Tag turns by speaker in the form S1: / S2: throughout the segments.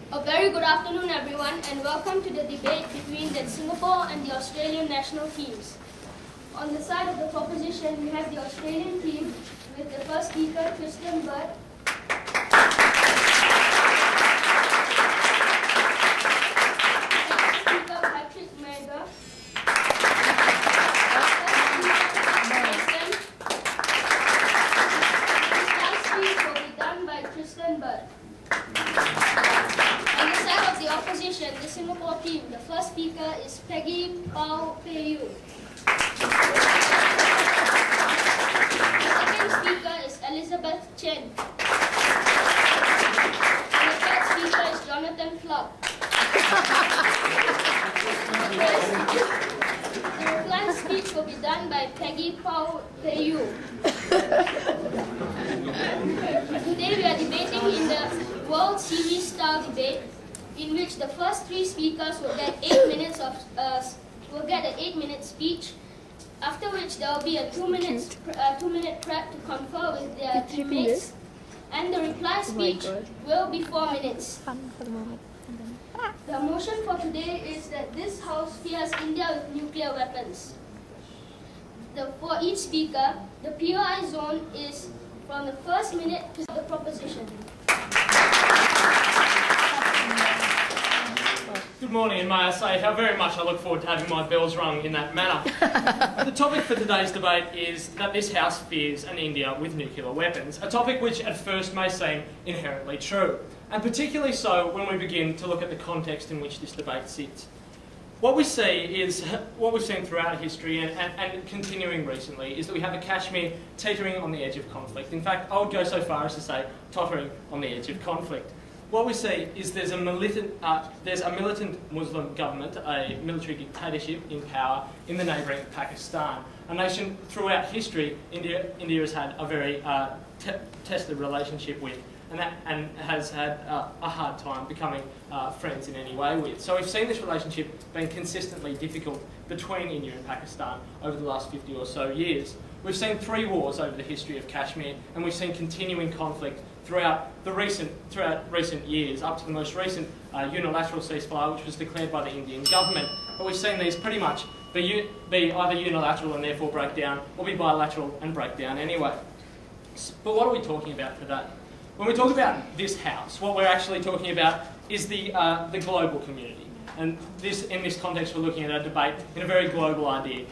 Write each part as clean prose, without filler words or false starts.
S1: A very good afternoon, everyone, and welcome to the debate between the Singapore and the Australian national teams. On the side of the proposition, we have the Australian team with the first speaker, Kristen Bird. The Singapore team. The first speaker is Peggy, Pflug. The second speaker is Elizabeth Chen. And the third speaker is Jonathan Pflug. The reply speech will be done by Peggy, Pflug. Today we are debating in the World Series style debate, in which the first three speakers will get 8 minutes of an 8-minute speech, after which there will be a 2-minute prep to confer with their teammates, and the reply speech will be 4 minutes. The motion for today is that this House fears India with nuclear weapons. For each speaker, the POI zone is from the first minute to the proposition.
S2: Good morning, and may I say how very much I look forward to having my bells rung in that manner. The topic for today's debate is that this House fears an India with nuclear weapons, a topic which at first may seem inherently true, and particularly so when we begin to look at the context in which this debate sits. What we see is, what we've seen throughout history and continuing recently, is that we have a Kashmir teetering on the edge of conflict. In fact, I would go so far as to say tottering on the edge of conflict. What we see is there's a militant Muslim government, a military dictatorship in power in the neighbouring Pakistan, a nation throughout history India has had a very tested relationship with, and has had a hard time becoming friends in any way with. So we've seen this relationship being consistently difficult between India and Pakistan over the last 50 or so years. We've seen 3 wars over the history of Kashmir, and we've seen continuing conflict throughout recent years, up to the most recent unilateral ceasefire, which was declared by the Indian government. But we've seen these pretty much be either unilateral and therefore break down, or be bilateral and break down anyway. But what are we talking about today? When we talk about this House, what we're actually talking about is the global community. And in this context, we're looking at a debate in a very global idea.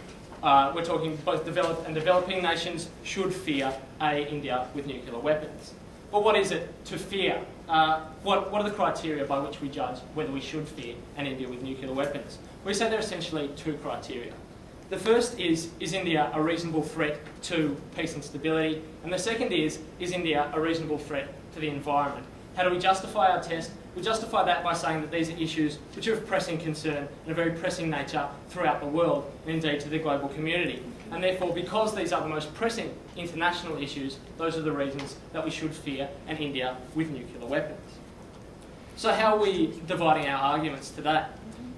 S2: We're talking both developed and developing nations should fear India with nuclear weapons. But what is it to fear? What are the criteria by which we judge whether we should fear an India with nuclear weapons? We say there are essentially 2 criteria. The first is India a reasonable threat to peace and stability? And the second is India a reasonable threat to the environment? How do we justify our test? We justify that by saying that these are issues which are of pressing concern and a very pressing nature throughout the world, and indeed to the global community. And therefore, because these are the most pressing international issues, those are the reasons that we should fear an India with nuclear weapons. So how are we dividing our arguments today?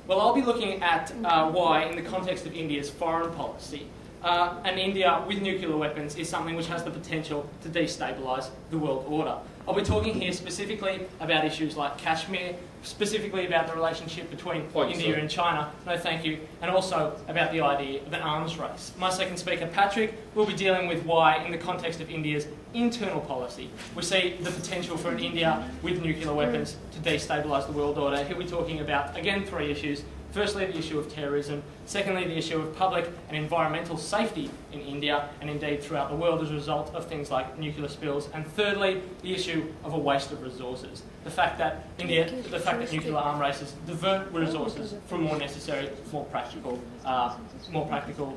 S2: Well, I'll be looking at why, in the context of India's foreign policy, an India with nuclear weapons is something which has the potential to destabilise the world order. I'll be talking here specifically about issues like Kashmir, specifically about the relationship between India and China, no thank you, and also about the idea of an arms race. My second speaker, Patrick, will be dealing with why, in the context of India's internal policy, we see the potential for an India with nuclear weapons to destabilise the world order. He'll be talking about, again, 3 issues. Firstly, the issue of terrorism. Secondly, the issue of public and environmental safety in India and indeed throughout the world as a result of things like nuclear spills. And thirdly, the issue of a waste of resources. The fact that nuclear arm races divert resources from more necessary, more practical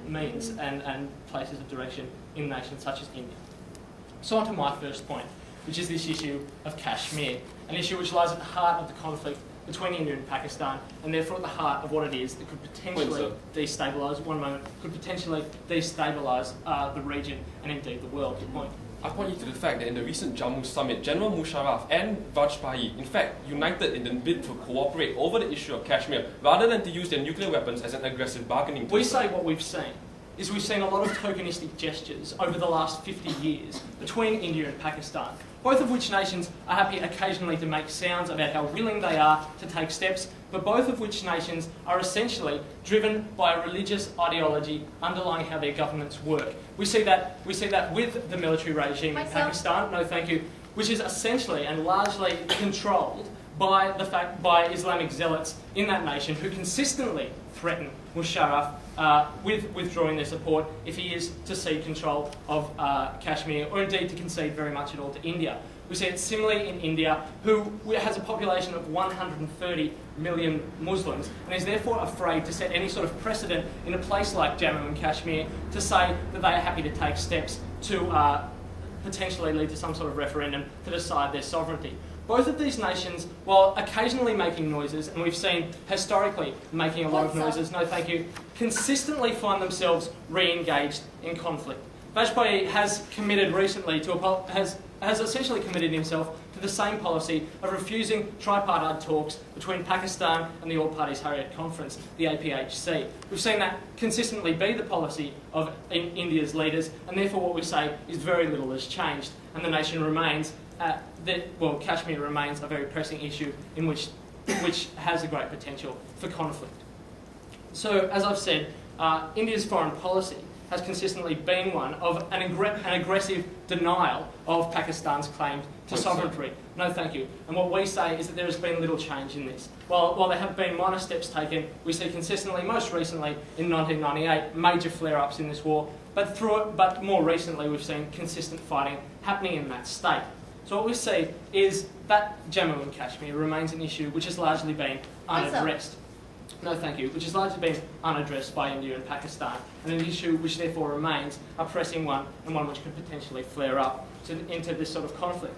S2: means and places of direction in nations such as India. So on to my first point, which is this issue of Kashmir, an issue which lies at the heart of the conflict between India and Pakistan, and therefore at the heart of what it is that could potentially destabilise the region and indeed the world. Good point.
S3: I point you to the fact that in the recent Jammu summit, General Musharraf and Vajpayee, in fact, united in the bid to cooperate over the issue of Kashmir, rather than to use their nuclear weapons as an aggressive bargaining tool.
S2: We say what we've seen is we've seen a lot of tokenistic gestures over the last 50 years between India and Pakistan, both of which nations are happy occasionally to make sounds about how willing they are to take steps, but both of which nations are essentially driven by a religious ideology underlying how their governments work. We see that with the military regime in Pakistan, no thank you, which is essentially and largely controlled by Islamic zealots in that nation who consistently threaten Musharraf with withdrawing their support if he is to cede control of Kashmir, or indeed to concede very much at all to India. We see it similarly in India, who has a population of 130 million Muslims and is therefore afraid to set any sort of precedent in a place like Jammu and Kashmir to say that they are happy to take steps to potentially lead to some sort of referendum to decide their sovereignty. Both of these nations, while occasionally making noises, and we've seen historically making a lot of noises, no thank you, consistently find themselves re-engaged in conflict. Vajpayee has committed recently has essentially committed himself to the same policy of refusing tripartite talks between Pakistan and the All Parties Harriet Conference, the APHC. We've seen that consistently be the policy of India's leaders, and therefore what we say is very little has changed, and the nation remains Kashmir remains a very pressing issue in which has a great potential for conflict. So, as I've said, India's foreign policy has consistently been one of an aggressive denial of Pakistan's claim to sovereignty. No, thank you. And what we say is that there has been little change in this. While there have been minor steps taken, we see consistently, most recently in 1998, major flare-ups in this war, but more recently we've seen consistent fighting happening in that state. So what we see is that Jammu and Kashmir remains an issue which has largely been unaddressed. No, thank you. Which has largely been unaddressed by India and Pakistan, and an issue which therefore remains a pressing one, and one which could potentially flare up into this sort of conflict.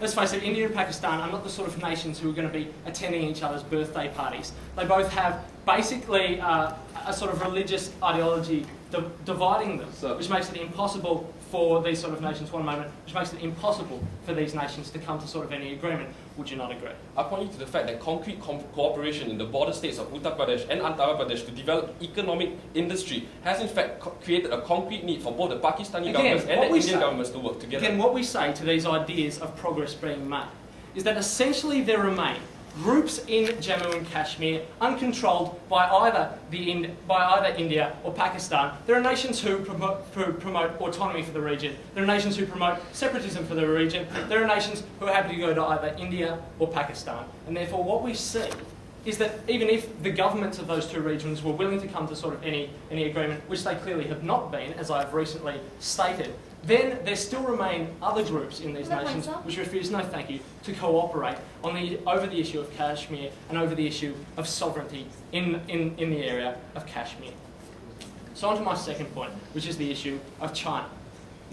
S2: Let's face it, India and Pakistan are not the sort of nations who are going to be attending each other's birthday parties. They both have basically a sort of religious ideology dividing them, which makes it impossible for these sort of nations, which makes it impossible for these nations to come to sort of any agreement. Would you not agree?
S3: I point you to the fact that concrete cooperation in the border states of Uttar Pradesh and Andhra Pradesh to develop economic industry has in fact created a concrete need for both the Pakistani governments and the Indian governments to work together.
S2: Again, what we say to these ideas of progress being made is that essentially there remain groups in Jammu and Kashmir uncontrolled by either India or Pakistan. There are nations who promote autonomy for the region. There are nations who promote separatism for the region. There are nations who are happy to go to either India or Pakistan. And therefore what we see is that even if the governments of those two regions were willing to come to sort of any agreement, which they clearly have not been, as I have recently stated, then there still remain other groups in these nations which refuse, no thank you, to cooperate over the issue of Kashmir and over the issue of sovereignty in the area of Kashmir. So on to my second point, which is the issue of China.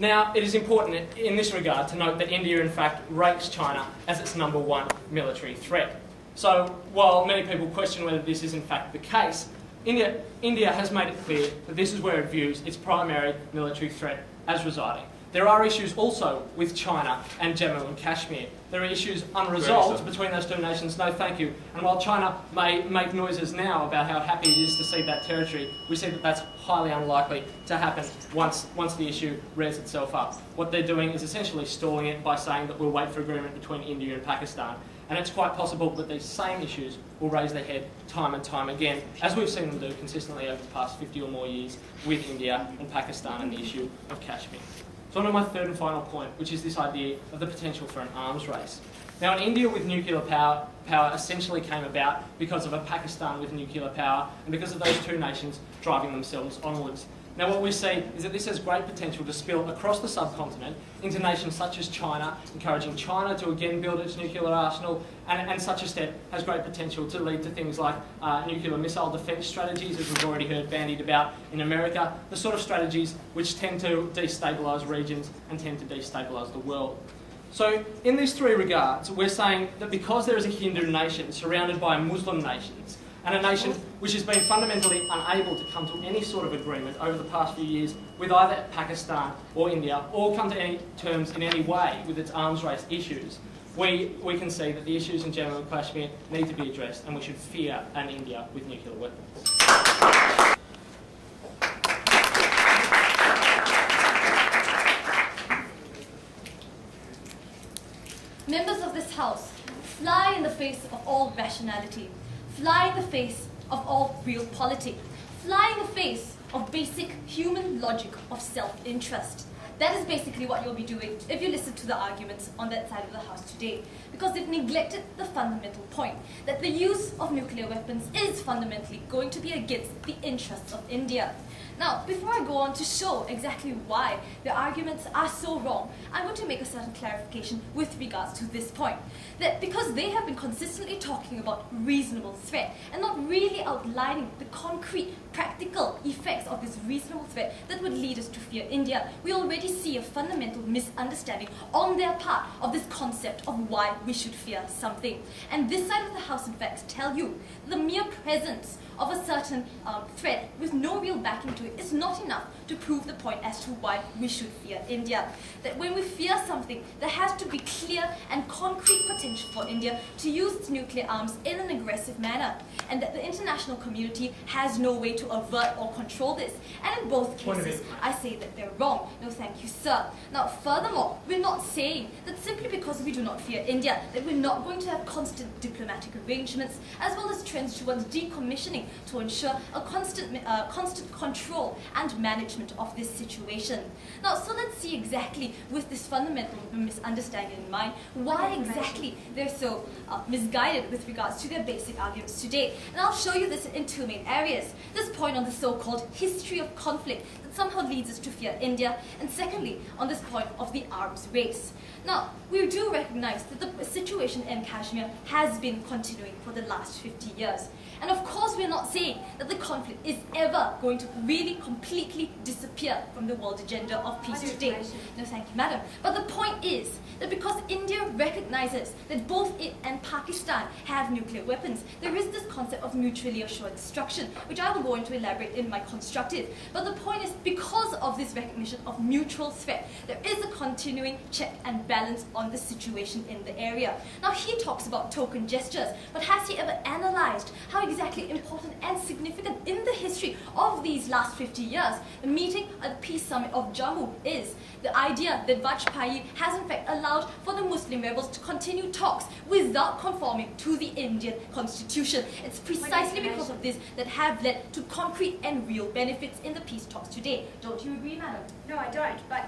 S2: Now, it is important in this regard to note that India in fact ranks China as its #1 military threat. So while many people question whether this is in fact the case, India has made it clear that this is where it views its primary military threat as residing. There are issues also with China and Jammu and Kashmir. There are issues unresolved between those two nations, no thank you. And while China may make noises now about how happy it is to cede that territory, we see that that's highly unlikely to happen once the issue rears itself up. What they're doing is essentially stalling it by saying that we'll wait for agreement between India and Pakistan. And it's quite possible that these same issues will raise their head time and time again, as we've seen them do consistently over the past 50 or more years with India and Pakistan and the issue of Kashmir. So on to my third and final point, which is this idea of the potential for an arms race. Now, an India with nuclear power essentially came about because of a Pakistan with nuclear power and because of those two nations driving themselves onwards. Now, what we see is that this has great potential to spill across the subcontinent into nations such as China, encouraging China to again build its nuclear arsenal, and such a step has great potential to lead to things like nuclear missile defence strategies, as we've already heard bandied about in America, the sort of strategies which tend to destabilise regions and tend to destabilise the world. So in these three regards, we're saying that because there is a Hindu nation surrounded by Muslim nations, and a nation which has been fundamentally unable to come to any sort of agreement over the past few years with either Pakistan or India, or come to any terms in any way with its arms race issues, we can see that the issues in Jammu and Kashmir need to be addressed, and we should fear an India with nuclear weapons.
S4: fly in the face of all rationality, fly in the face of all real politics, fly in the face of basic human logic of self-interest. That is basically what you'll be doing if you listen to the arguments on that side of the House today, because they've neglected the fundamental point that the use of nuclear weapons is fundamentally going to be against the interests of India. Now, before I go on to show exactly why the arguments are so wrong, I want to make a certain clarification with regards to this point. That because they have been consistently talking about reasonable threat and not really outlining the concrete, practical effects of this reasonable threat that would lead us to fear India, we already see a fundamental misunderstanding on their part of this concept of why we should fear something. And this side of the House, in fact, tell you the mere presence of a certain threat with no real backing to it is not enough to prove the point as to why we should fear India. That when we fear something, there has to be clear and concrete potential for India to use its nuclear arms in an aggressive manner, and that the international community has no way to avert or control this. And in both cases, I say that they're wrong. No, thank you, sir. Now, furthermore, we're not saying that simply because we do not fear India, that we're not going to have constant diplomatic arrangements, as well as trends towards decommissioning to ensure a constant control and management of this situation. Now, so let's see exactly, with this fundamental misunderstanding in mind, why exactly they're so misguided with regards to their basic arguments today. And I'll show you this in two main areas. This point on the so-called history of conflict that somehow leads us to fear India, and secondly, on this point of the arms race. Now, we do recognize that the situation in Kashmir has been continuing for the last 50 years. And of course, we're not saying that the conflict is ever going to really completely disappear from the world agenda of peace today. No, thank you, madam. But the point is that because India recognizes that both it and Pakistan have nuclear weapons, there is this concept of mutually assured destruction, which I will go on to elaborate in my constructive. But the point is, because of this recognition of mutual threat, there is a continuing check and balance on the situation in the area. Now, he talks about token gestures, but has he ever analyzed how exactly important and significant in the history of these last 50 years the meeting at the Peace Summit of Jammu is? The idea that Vajpayee has in fact allowed for the Muslim rebels to continue talks without conforming to the Indian constitution. It's precisely because of this that have led to concrete and real benefits in the peace talks today. Don't you agree, madam?
S5: No, I don't. But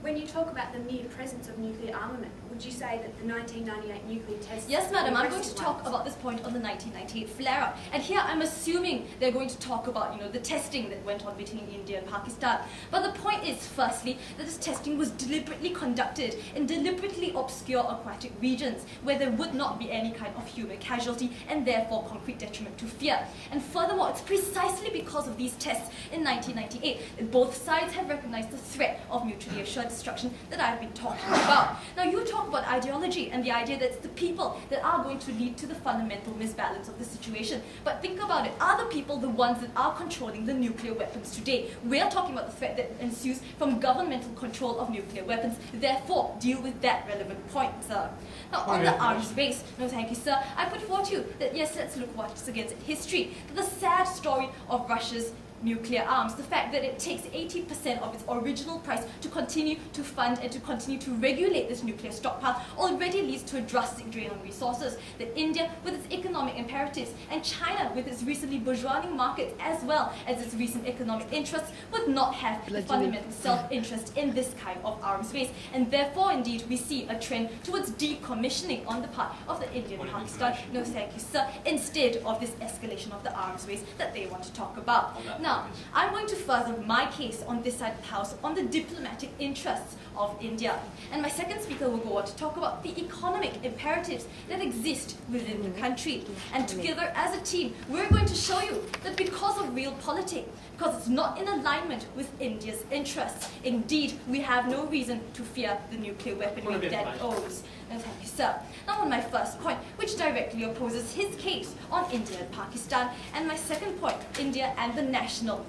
S5: when you talk about the mere presence of nuclear armament, would you say that the 1998 nuclear tests...
S4: Yes, madam, I'm going to talk about this point on the 1998 flare-up. And here I'm assuming they're going to talk about, the testing that went on between India and Pakistan. But the point is, firstly, that this testing was deliberately conducted in deliberately obscure aquatic regions where there would not be any kind of human casualty and therefore concrete detriment to fear. And furthermore, it's precisely because of these tests in 1998 that both sides have recognized the threat of mutually assured destruction that I've been talking about. Now, you talk about ideology and the idea that it's the people that are going to lead to the fundamental misbalance of the situation. But think about it. Are the people the ones that are controlling the nuclear weapons today? We're talking about the threat that ensues from governmental control of nuclear weapons. Therefore, deal with that relevant point, sir. Now, on the arms race, no thank you, sir, I put forward to you that, yes, let's look what's against it. History. The sad story of Russia's nuclear arms, the fact that it takes 80% of its original price to continue to fund and to continue to regulate this nuclear stockpile already leads to a drastic drain on resources. That India, with its economic imperatives, and China, with its recently bourgeoising markets as well as its recent economic interests, would not have the fundamental self-interest in this kind of arms race. And therefore, indeed, we see a trend towards decommissioning on the part of the Indian and Pakistan, no thank you, sir, instead of this escalation of the arms race that they want to talk about. Now, I'm going to further my case on this side of the House on the diplomatic interests of India. And my second speaker will go on to talk about the economic imperatives that exist within the country. And together as a team, we're going to show you that because of real politics, because it's not in alignment with India's interests, indeed, we have no reason to fear the nuclear weaponry that it owns. No, thank you, sir. Now on my first point, which which directly opposes his case on India and Pakistan, and my second point, India and the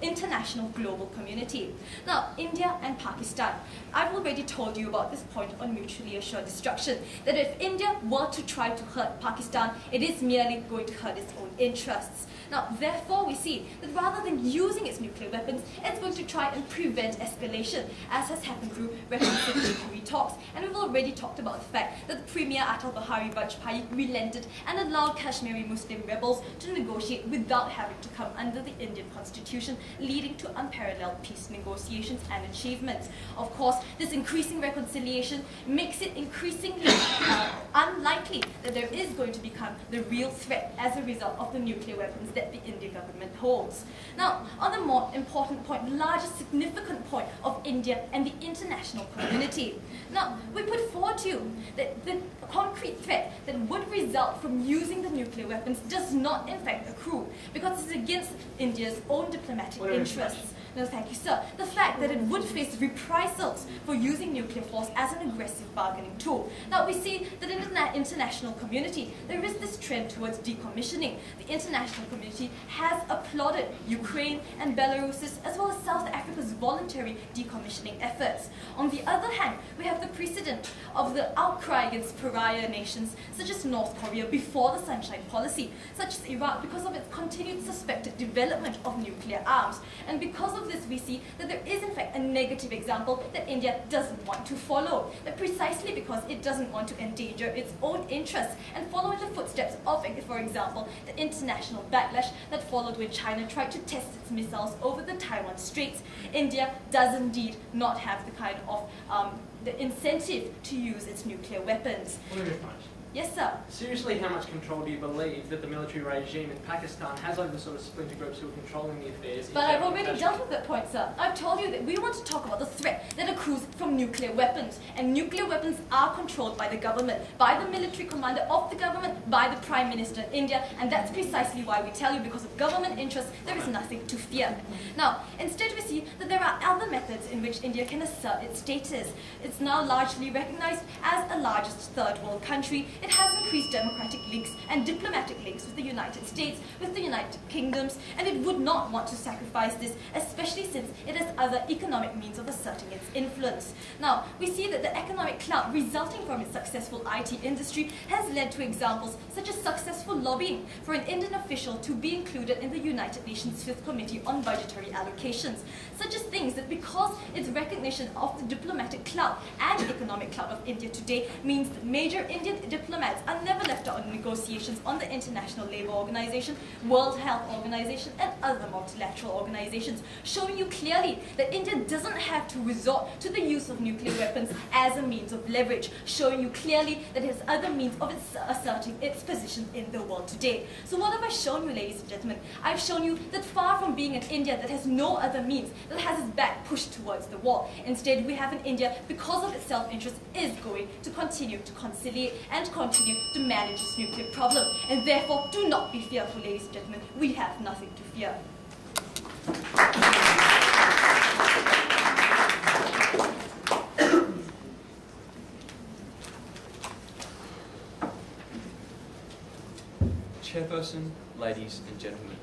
S4: international global community. Now, India and Pakistan. I've already told you about this point on mutually assured destruction, that if India were to try to hurt Pakistan, it is merely going to hurt its own interests. Now, therefore, we see that rather than using its nuclear weapons, it's going to try and prevent escalation, as has happened through reconciliatory talks. And we've already talked about the fact that the Premier Atal Bihari Vajpayee relented and allowed Kashmiri Muslim rebels to negotiate without having to come under the Indian constitution, leading to unparalleled peace negotiations and achievements. Of course, this increasing reconciliation makes it increasingly unlikely that there is going to become the real threat as a result of the nuclear weapons that the Indian government holds. Now, on the more important point, the largest significant point of India and the international community. Now, we put forward to you that the concrete threat that would result from using the nuclear weapons does not in fact accrue, because it's against India's own diplomatic interests. No, thank you, sir. The fact that it would face reprisals for using nuclear force as an aggressive bargaining tool. Now, we see that in the international community, there is this trend towards decommissioning. The international community has applauded Ukraine and Belarus's, as well as South Africa's voluntary decommissioning efforts. On the other hand, we have the precedent of the outcry against pariah nations, such as North Korea before the Sunshine Policy, such as Iraq because of its continued suspected development of nuclear arms. And because of this, we see that there is in fact a negative example that India doesn't want to follow, that precisely because it doesn't want to endanger its own interests and follow in the footsteps of, for example, the international backlash that followed when China tried to test its missiles over the Taiwan Straits. India does indeed not have the kind of the incentive to use its nuclear weapons. Yes, sir.
S2: Seriously, how much control do you believe that the military regime in Pakistan has over the sort of splinter groups who are controlling the affairs?
S4: But I've already dealt with that point, sir. I've told you that we want to talk about the threat that accrues from nuclear weapons. And nuclear weapons are controlled by the government, by the military commander of the government, by the Prime Minister of India. And that's precisely why we tell you, because of government interests, there is nothing to fear. Now, instead we see that there are other methods in which India can assert its status. It's now largely recognized as the largest third world country. It has increased democratic links and diplomatic links with the United States, with the United Kingdoms, and it would not want to sacrifice this, especially since it has other economic means of asserting its influence. Now, we see that the economic clout resulting from its successful IT industry has led to examples such as successful lobbying for an Indian official to be included in the United Nations Fifth Committee on Budgetary Allocations, such as things that because its recognition of the diplomatic clout and economic clout of India today means that major Indian diplomats are never left out in negotiations on the International Labour Organization, World Health Organization, and other multilateral organizations, showing you clearly that India doesn't have to resort to the use of nuclear weapons as a means of leverage, showing you clearly that it has other means of asserting its position in the world today. So what have I shown you, ladies and gentlemen? I've shown you that far from being an India that has no other means, that has its back pushed towards the wall, instead we have an India, because of its self-interest, is going to continue to conciliate and continue to manage this nuclear problem. And therefore, do not be fearful, ladies and gentlemen. We have nothing to fear.
S6: Chairperson, ladies and gentlemen,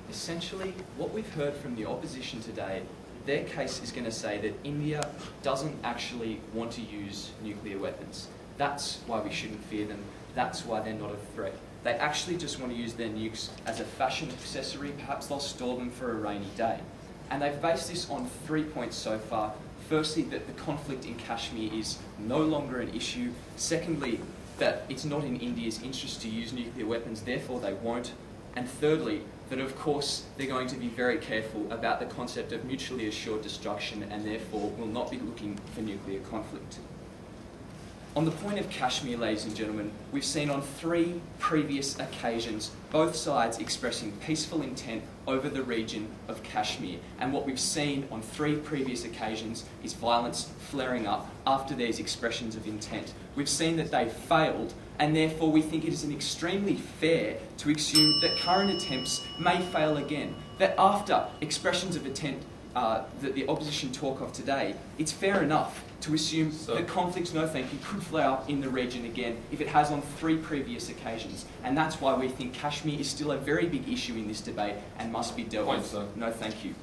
S6: essentially what we've heard from the opposition today, their case is going to say that India doesn't actually want to use nuclear weapons. That's why we shouldn't fear them. That's why they're not a threat. They actually just want to use their nukes as a fashion accessory. Perhaps they'll store them for a rainy day. And they've based this on 3 points so far. Firstly, that the conflict in Kashmir is no longer an issue. Secondly, that it's not in India's interest to use nuclear weapons, therefore they won't. And thirdly, that of course they're going to be very careful about the concept of mutually assured destruction and therefore will not be looking for nuclear conflict. On the point of Kashmir, ladies and gentlemen, we've seen on 3 previous occasions both sides expressing peaceful intent over the region of Kashmir. And what we've seen on 3 previous occasions is violence flaring up after these expressions of intent. We've seen that they failed, and therefore we think it is extremely fair to assume that current attempts may fail again. That after expressions of intent that the opposition talk of today, it's fair enough to assume that conflicts, no thank you, could flare up in the region again if it has on 3 previous occasions. And that's why we think Kashmir is still a very big issue in this debate and must be dealt with. No thank you.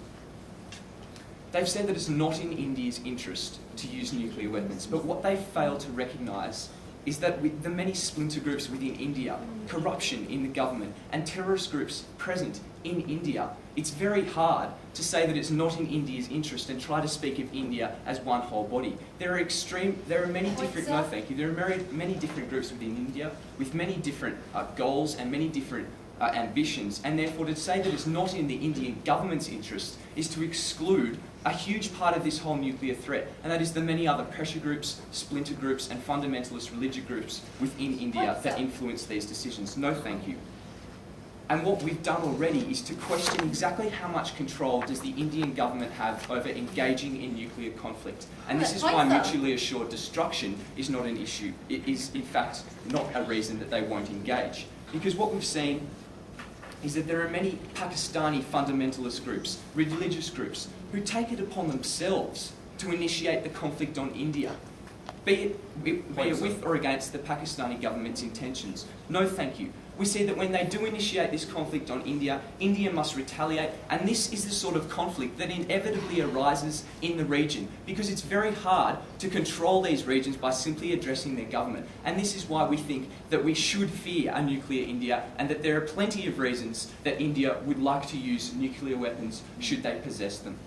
S6: They've said that it's not in India's interest to use nuclear weapons, but what they fail to recognise is that with the many splinter groups within India, corruption in the government, and terrorist groups present in India, it's very hard to say that it's not in India's interest and try to speak of India as one whole body. There are many different, no thank you, there are many different groups within India with many different goals and many different ambitions, and therefore to say that it's not in the Indian government's interest is to exclude a huge part of this whole nuclear threat, and that is the many other pressure groups, splinter groups and fundamentalist religious groups within India that influence these decisions. No thank you. And what we've done already is to question exactly how much control does the Indian government have over engaging in nuclear conflict. And this is why mutually assured destruction is not an issue. It is, in fact, not a reason that they won't engage. Because what we've seen is that there are many Pakistani fundamentalist groups, religious groups, who take it upon themselves to initiate the conflict on India, be it with or against the Pakistani government's intentions. No thank you. We see that when they do initiate this conflict on India, India must retaliate, and this is the sort of conflict that inevitably arises in the region, because it's very hard to control these regions by simply addressing their government. And this is why we think that we should fear a nuclear India, and that there are plenty of reasons that India would like to use nuclear weapons should they possess them.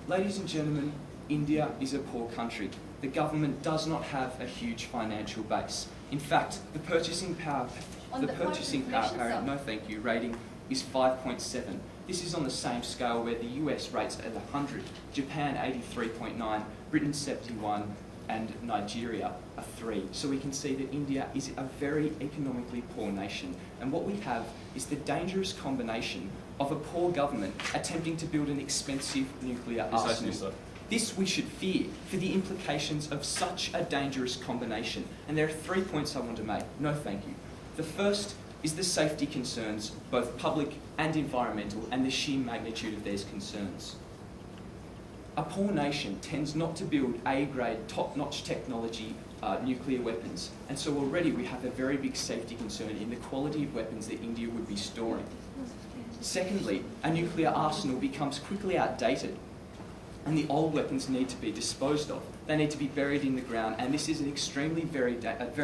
S6: Ladies and gentlemen, India is a poor country. The government does not have a huge financial base. In fact, the purchasing power no thank you, rating is 5.7. This is on the same scale where the US rates at 100, Japan 83.9, Britain 71, and Nigeria a 3. So we can see that India is a very economically poor nation. And what we have is the dangerous combination of a poor government attempting to build an expensive nuclear arsenal. This we should fear for the implications of such a dangerous combination. And there are 3 points I want to make. No thank you. The first is the safety concerns, both public and environmental, and the sheer magnitude of these concerns. A poor nation tends not to build A-grade, top-notch technology nuclear weapons. And so already we have a very big safety concern in the quality of weapons that India would be storing. Secondly, a nuclear arsenal becomes quickly outdated, and the old weapons need to be disposed of. They need to be buried in the ground, and this is an extremely very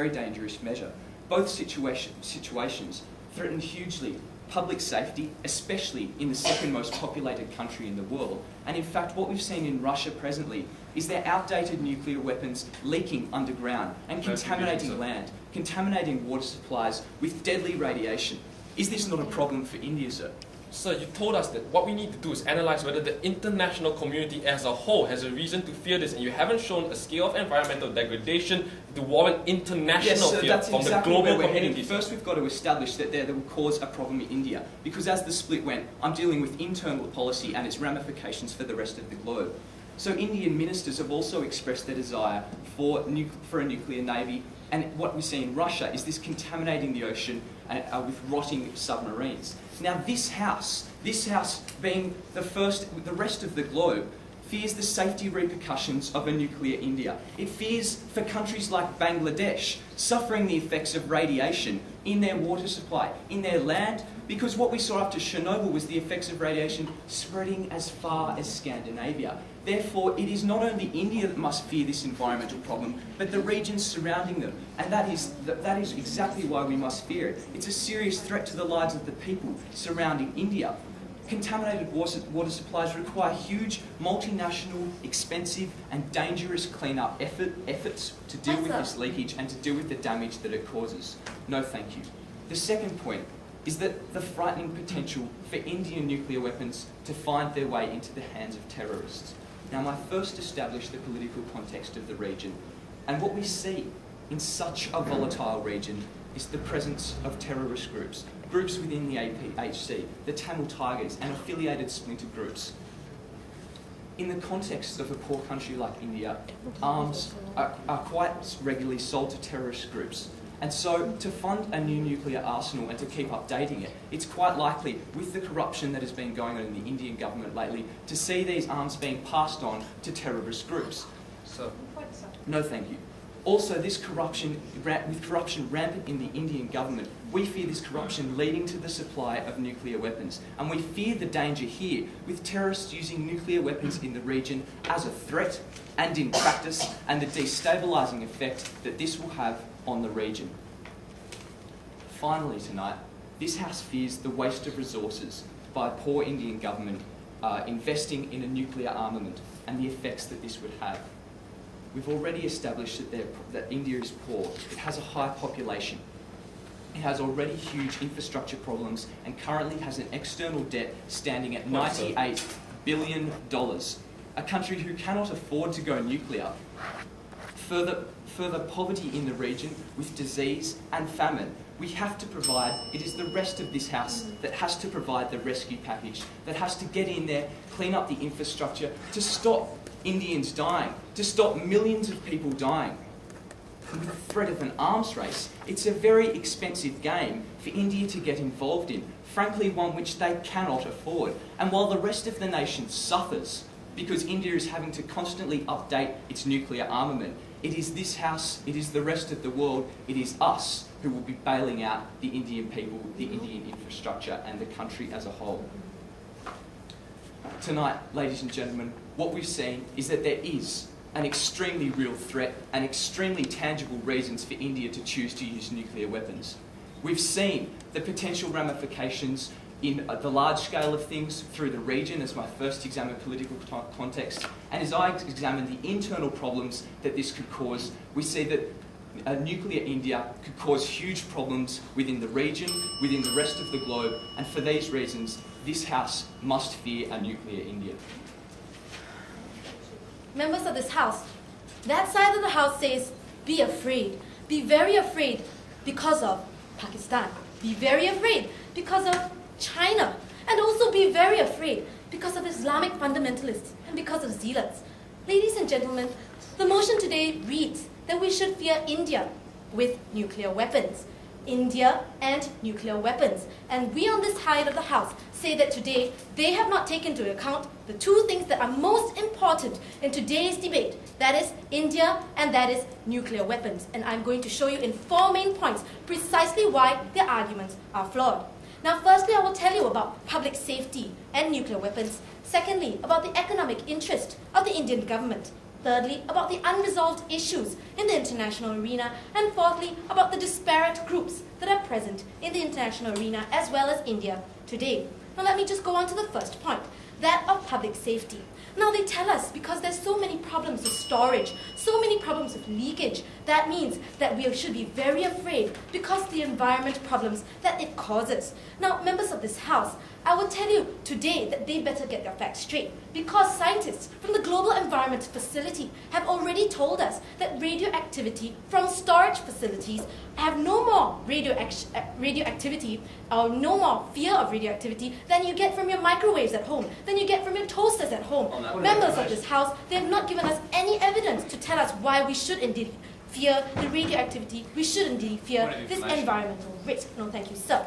S6: dangerous measure. Both situations threaten hugely public safety, especially in the second most populated country in the world. And in fact, what we've seen in Russia presently is their outdated nuclear weapons leaking underground and contaminating land, contaminating water supplies with deadly radiation. Is this not a problem for India, sir?
S3: Sir, you told us that what we need to do is analyse whether the international community as a whole has a reason to fear this, and you haven't shown a scale of environmental degradation to warrant international fear from the global community.
S6: First, we've got to establish that that will cause a problem in India, because as the split went, I'm dealing with internal policy and its ramifications for the rest of the globe. So Indian ministers have also expressed their desire for a nuclear navy, and what we see in Russia is this contaminating the ocean with rotting submarines. Now this house being the rest of the globe, fears the safety repercussions of a nuclear India. It fears for countries like Bangladesh suffering the effects of radiation in their water supply, in their land, because what we saw after Chernobyl was the effects of radiation spreading as far as Scandinavia. Therefore, it is not only India that must fear this environmental problem, but the regions surrounding them. And that is exactly why we must fear it. It's a serious threat to the lives of the people surrounding India. Contaminated water supplies require huge, multinational, expensive and dangerous clean-up efforts to deal with this leakage and to deal with the damage that it causes. No thank you. The second point is that the frightening potential for Indian nuclear weapons to find their way into the hands of terrorists. Now, I first established the political context of the region, and what we see in such a volatile region is the presence of terrorist groups within the APHC, the Tamil Tigers, and affiliated splinter groups. In the context of a poor country like India, arms are quite regularly sold to terrorist groups, And so to fund a new nuclear arsenal and to keep updating it, it's quite likely, with the corruption that has been going on in the Indian government lately, to see these arms being passed on to terrorist groups.
S3: So,
S6: no, thank you. Also, with corruption rampant in the Indian government, we fear this corruption leading to the supply of nuclear weapons. And we fear the danger here with terrorists using nuclear weapons in the region as a threat and in practice, and the destabilising effect that this will have on the region. Finally tonight, this House fears the waste of resources by a poor Indian government investing in a nuclear armament and the effects that this would have. We've already established that India is poor. It has a high population. It has already huge infrastructure problems and currently has an external debt standing at $98 billion. A country who cannot afford to go nuclear. Further poverty in the region with disease and famine. We have to provide, it is the rest of this House that has to provide the rescue package, that has to get in there, clean up the infrastructure, to stop Indians dying, to stop millions of people dying. With the threat of an arms race, it's a very expensive game for India to get involved in, frankly one which they cannot afford. And while the rest of the nation suffers because India is having to constantly update its nuclear armament, it is this House, it is the rest of the world, it is us who will be bailing out the Indian people, the Indian infrastructure and the country as a whole. Tonight, ladies and gentlemen, what we've seen is that there is an extremely real threat and extremely tangible reasons for India to choose to use nuclear weapons. We've seen the potential ramifications in the large scale of things through the region, as my first examined political context, and as I examine the internal problems that this could cause, we see that a nuclear India could cause huge problems within the region, within the rest of the globe, and for these reasons, this House must fear a nuclear India.
S4: Members of this House, that side of the House says, be afraid. Be very afraid because of Pakistan. Be very afraid because of China. And also be very afraid because of Islamic fundamentalists and because of zealots. Ladies and gentlemen, the motion today reads that we should fear India with nuclear weapons. India and nuclear weapons. And we on this side of the House say that today they have not taken into account the two things that are most important in today's debate. That is India and that is nuclear weapons. And I'm going to show you in 4 main points precisely why their arguments are flawed. Now, firstly, I will tell you about public safety and nuclear weapons. Secondly, about the economic interest of the Indian government. Thirdly, about the unresolved issues in the international arena. And fourthly, about the disparate groups that are present in the international arena as well as India today. Now let me just go on to the first point, that of public safety. Now they tell us because there's so many problems with storage, so many problems with leakage, that means that we should be very afraid because of the environment problems that it causes. Now, members of this House, I will tell you today that they better get their facts straight because scientists from the Global Environment Facility have already told us that radioactivity from storage facilities have no more radioactivity or no more fear of radioactivity than you get from your microwaves at home, than you get from your toasters at home. Members of this House, they have not given us any evidence to tell us why we should indeed fear the radioactivity, we should indeed fear this environmental risk. No, thank you, sir.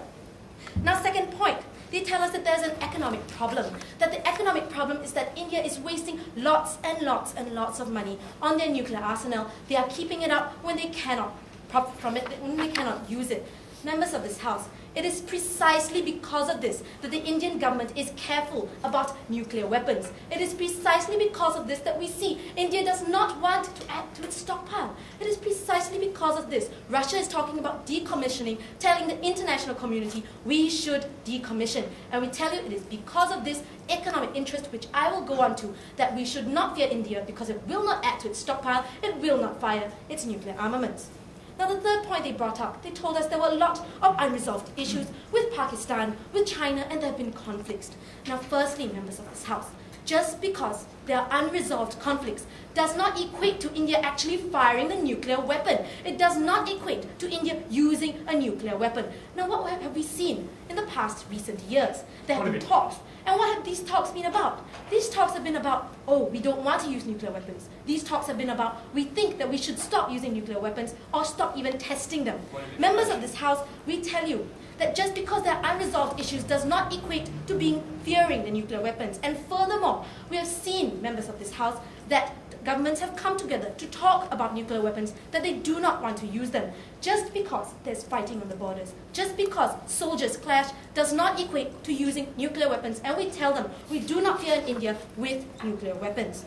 S4: Now, second point. They tell us that there's an economic problem. That the economic problem is that India is wasting lots and lots and lots of money on their nuclear arsenal. They are keeping it up when they cannot profit from it, when they cannot use it. Members of this House, it is precisely because of this that the Indian government is careful about nuclear weapons. It is precisely because of this that we see India does not want to add to its stockpile. It is precisely because of this Russia is talking about decommissioning, telling the international community we should decommission. And we tell you it is because of this economic interest, which I will go on to, that we should not fear India because it will not add to its stockpile, it will not fire its nuclear armaments. Now, the third point they brought up, they told us there were a lot of unresolved issues with Pakistan, with China, and there have been conflicts. Now, firstly, members of this House, just because there are unresolved conflicts does not equate to India actually firing the nuclear weapon. It does not equate to India using a
S7: a nuclear weapon. Now, what have we seen in the past recent years? There have been talks. And what have these talks been about? These talks have been about, oh, we don't want to use nuclear weapons. These talks have been about, we think that we should stop using nuclear weapons or stop even testing them. Members of this House, we tell you that just because there are unresolved issues does not equate to fearing the nuclear weapons. And furthermore, we have seen, members of this House, that governments have come together to talk about nuclear weapons, that they do not want to use them. Just because there's fighting on the borders, just because soldiers clash, does not equate to using nuclear weapons. And we tell them we do not fear in India with nuclear weapons.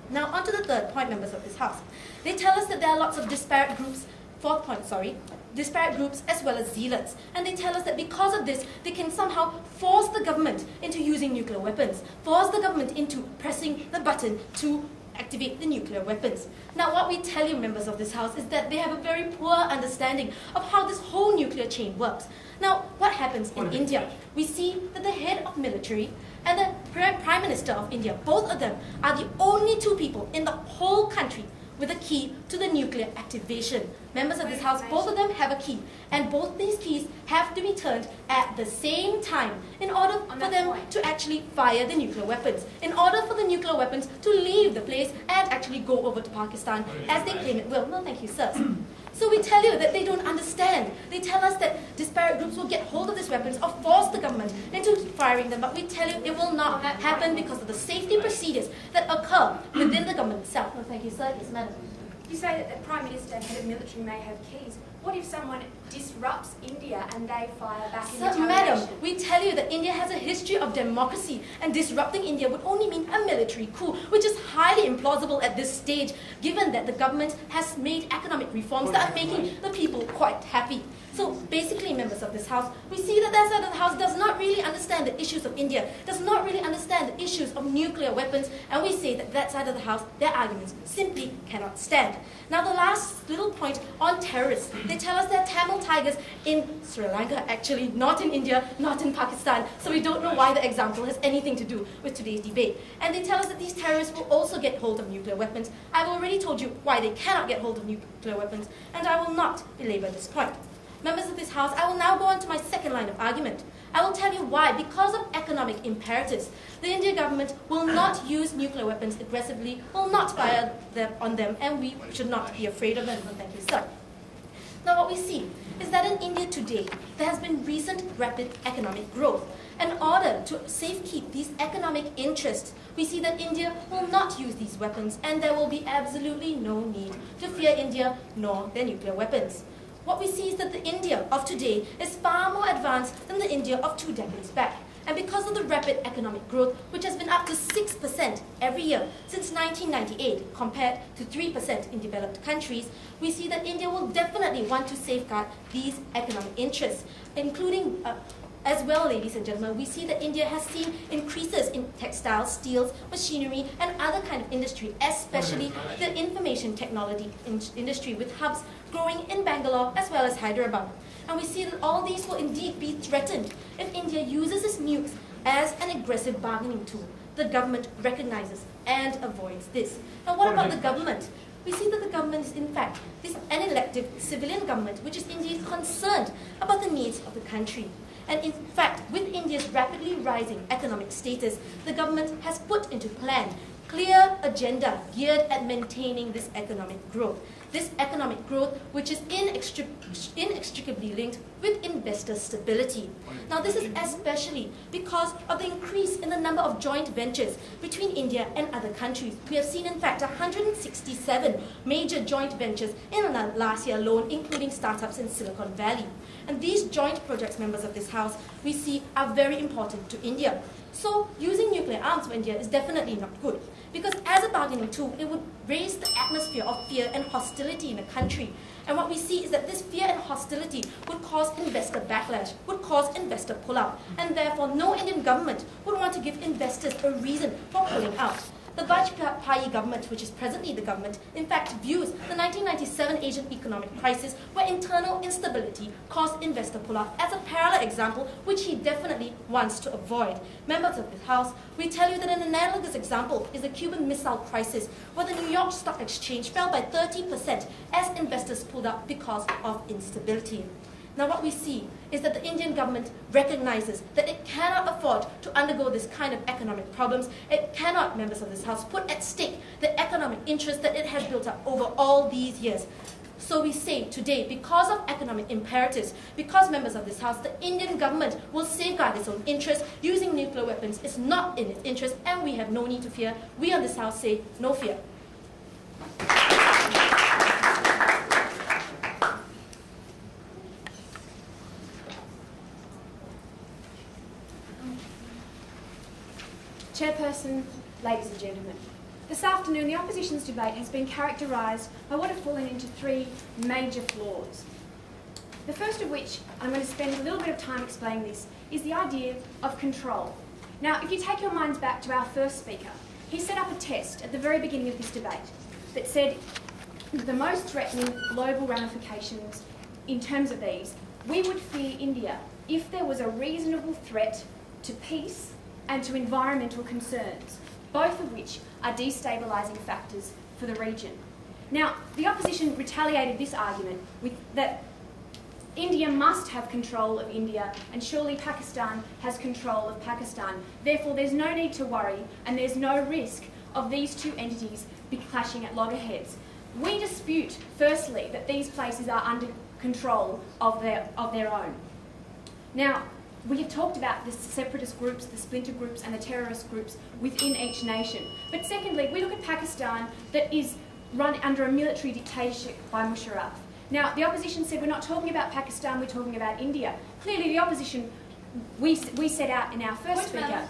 S7: Now, on to the third point, members of this House. They tell us that there are lots of disparate groups, disparate groups as well as zealots. And they tell us that because of this, they can somehow force the government into using nuclear weapons, force the government into pressing the button to activate the nuclear weapons. Now, what we tell you, members of this House, is that they have a very poor understanding of how this whole nuclear chain works. Now, what happens in India? We see that the head of military and the Prime Minister of India, both of them are the only two people in the whole country with a key to the nuclear activation. Members of this House, both of them have a key, and both these keys have to be turned at the same time in order for them to actually fire the nuclear weapons, in order for the nuclear weapons to leave the place and actually go over to Pakistan as they claim it will. No, thank you, sirs. So we tell you that they don't understand. They tell us that disparate groups will get hold of these weapons or force the government into firing them, but we tell you it will not happen because of the safety procedures that occur within the government itself. No, thank you, sir. Yes, madam.
S5: You say that the Prime Minister and head of military may have keys. What if someone disrupts India and they fire back in retaliation?
S7: Madam, we tell you that India has a history of democracy, and disrupting India would only mean a military coup, which is highly implausible at this stage, given that the government has made economic reforms that are making the people quite happy. So basically, members of this House, we see that that side of the House does not really understand the issues of India, does not really understand the issues of nuclear weapons, and we say that that side of the House, their arguments simply cannot stand. Now, the last little point on terrorists. They tell us they're Tamil tigers in Sri Lanka, actually, not in India, not in Pakistan, so we don't know why the example has anything to do with today's debate. And they tell us that these terrorists will also get hold of nuclear weapons. I've already told you why they cannot get hold of nuclear weapons, and I will not belabor this point. Members of this House, I will now go on to my second line of argument. I will tell you why, because of economic imperatives, the Indian government will not use nuclear weapons aggressively, will not fire on them, and we should not be afraid of them. Thank you, sir. Now, what we see is that in India today, there has been recent rapid economic growth. In order to safekeep these economic interests, we see that India will not use these weapons, and there will be absolutely no need to fear India nor their nuclear weapons. What we see is that the India of today is far more advanced than the India of 2 decades back. And because of the rapid economic growth, which has been up to 6% every year since 1998, compared to 3% in developed countries, we see that India will definitely want to safeguard these economic interests, including as well, ladies and gentlemen, we see that India has seen increases in textiles, steels, machinery, and other kind of industry, especially the information technology industry, with hubs growing in Bangalore as well as Hyderabad. And we see that all these will indeed be threatened if India uses its nukes as an aggressive bargaining tool. The government recognizes and avoids this. Now, what about the government? We see that the government is, in fact, an elective civilian government, which is indeed concerned about the needs of the country. And in fact, with India's rapidly rising economic status, the government has put into plan clear agenda geared at maintaining this economic growth. This economic growth, which is inextricably linked with investor stability. Now, this is especially because of the increase in the number of joint ventures between India and other countries. We have seen, in fact, 167 major joint ventures in the last year alone, including startups in Silicon Valley. And these joint projects, members of this House, we see are very important to India. So using nuclear arms for India is definitely not good, because as a bargaining tool, it would raise the atmosphere of fear and hostility in the country. And what we see is that this fear and hostility would cause investor backlash, would cause investor pullout, and therefore no Indian government would want to give investors a reason for pulling out. The Vajpayee government, which is presently the government, in fact views the 1997 Asian economic crisis, where internal instability caused investor pullout, as a parallel example which he definitely wants to avoid. Members of this House, we tell you that an analogous example is the Cuban Missile Crisis, where the New York Stock Exchange fell by 30% as investors pulled out because of instability. Now what we see is that the Indian government recognizes that it cannot afford to undergo this kind of economic problems. It cannot, members of this House, put at stake the economic interest that it has built up over all these years. So we say today, because of economic imperatives, because, members of this House, the Indian government will safeguard its own interests. Using nuclear weapons is not in its interest, and we have no need to fear. We on this House say no fear.
S5: Chairperson, ladies and gentlemen, this afternoon the opposition's debate has been characterised by what have fallen into three major flaws. The first of which, I'm going to spend a little bit of time explaining this, is the idea of control. Now, if you take your minds back to our first speaker, he set up a test at the very beginning of this debate that said the most threatening global ramifications in terms of these, we would fear India if there was a reasonable threat to peace and to environmental concerns, both of which are destabilising factors for the region. Now, the opposition retaliated this argument with that India must have control of India, and surely Pakistan has control of Pakistan. Therefore, there's no need to worry, and there's no risk of these two entities be clashing at loggerheads. We dispute, firstly, that these places are under control of their own. Now, we have talked about the separatist groups, the splinter groups and the terrorist groups within each nation. But secondly, we look at Pakistan that is run under a military dictatorship by Musharraf. Now, the opposition said we're not talking about Pakistan, we're talking about India. Clearly, the opposition, we set out in our first speaker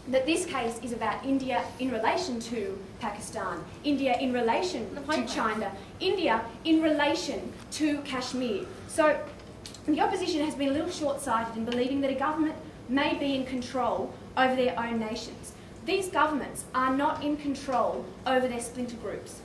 S5: that this case is about India in relation to Pakistan, India in relation to China, India in relation to Kashmir. So the opposition has been a little short-sighted in believing that a government may be in control over their own nations. These governments are not in control over their splinter groups.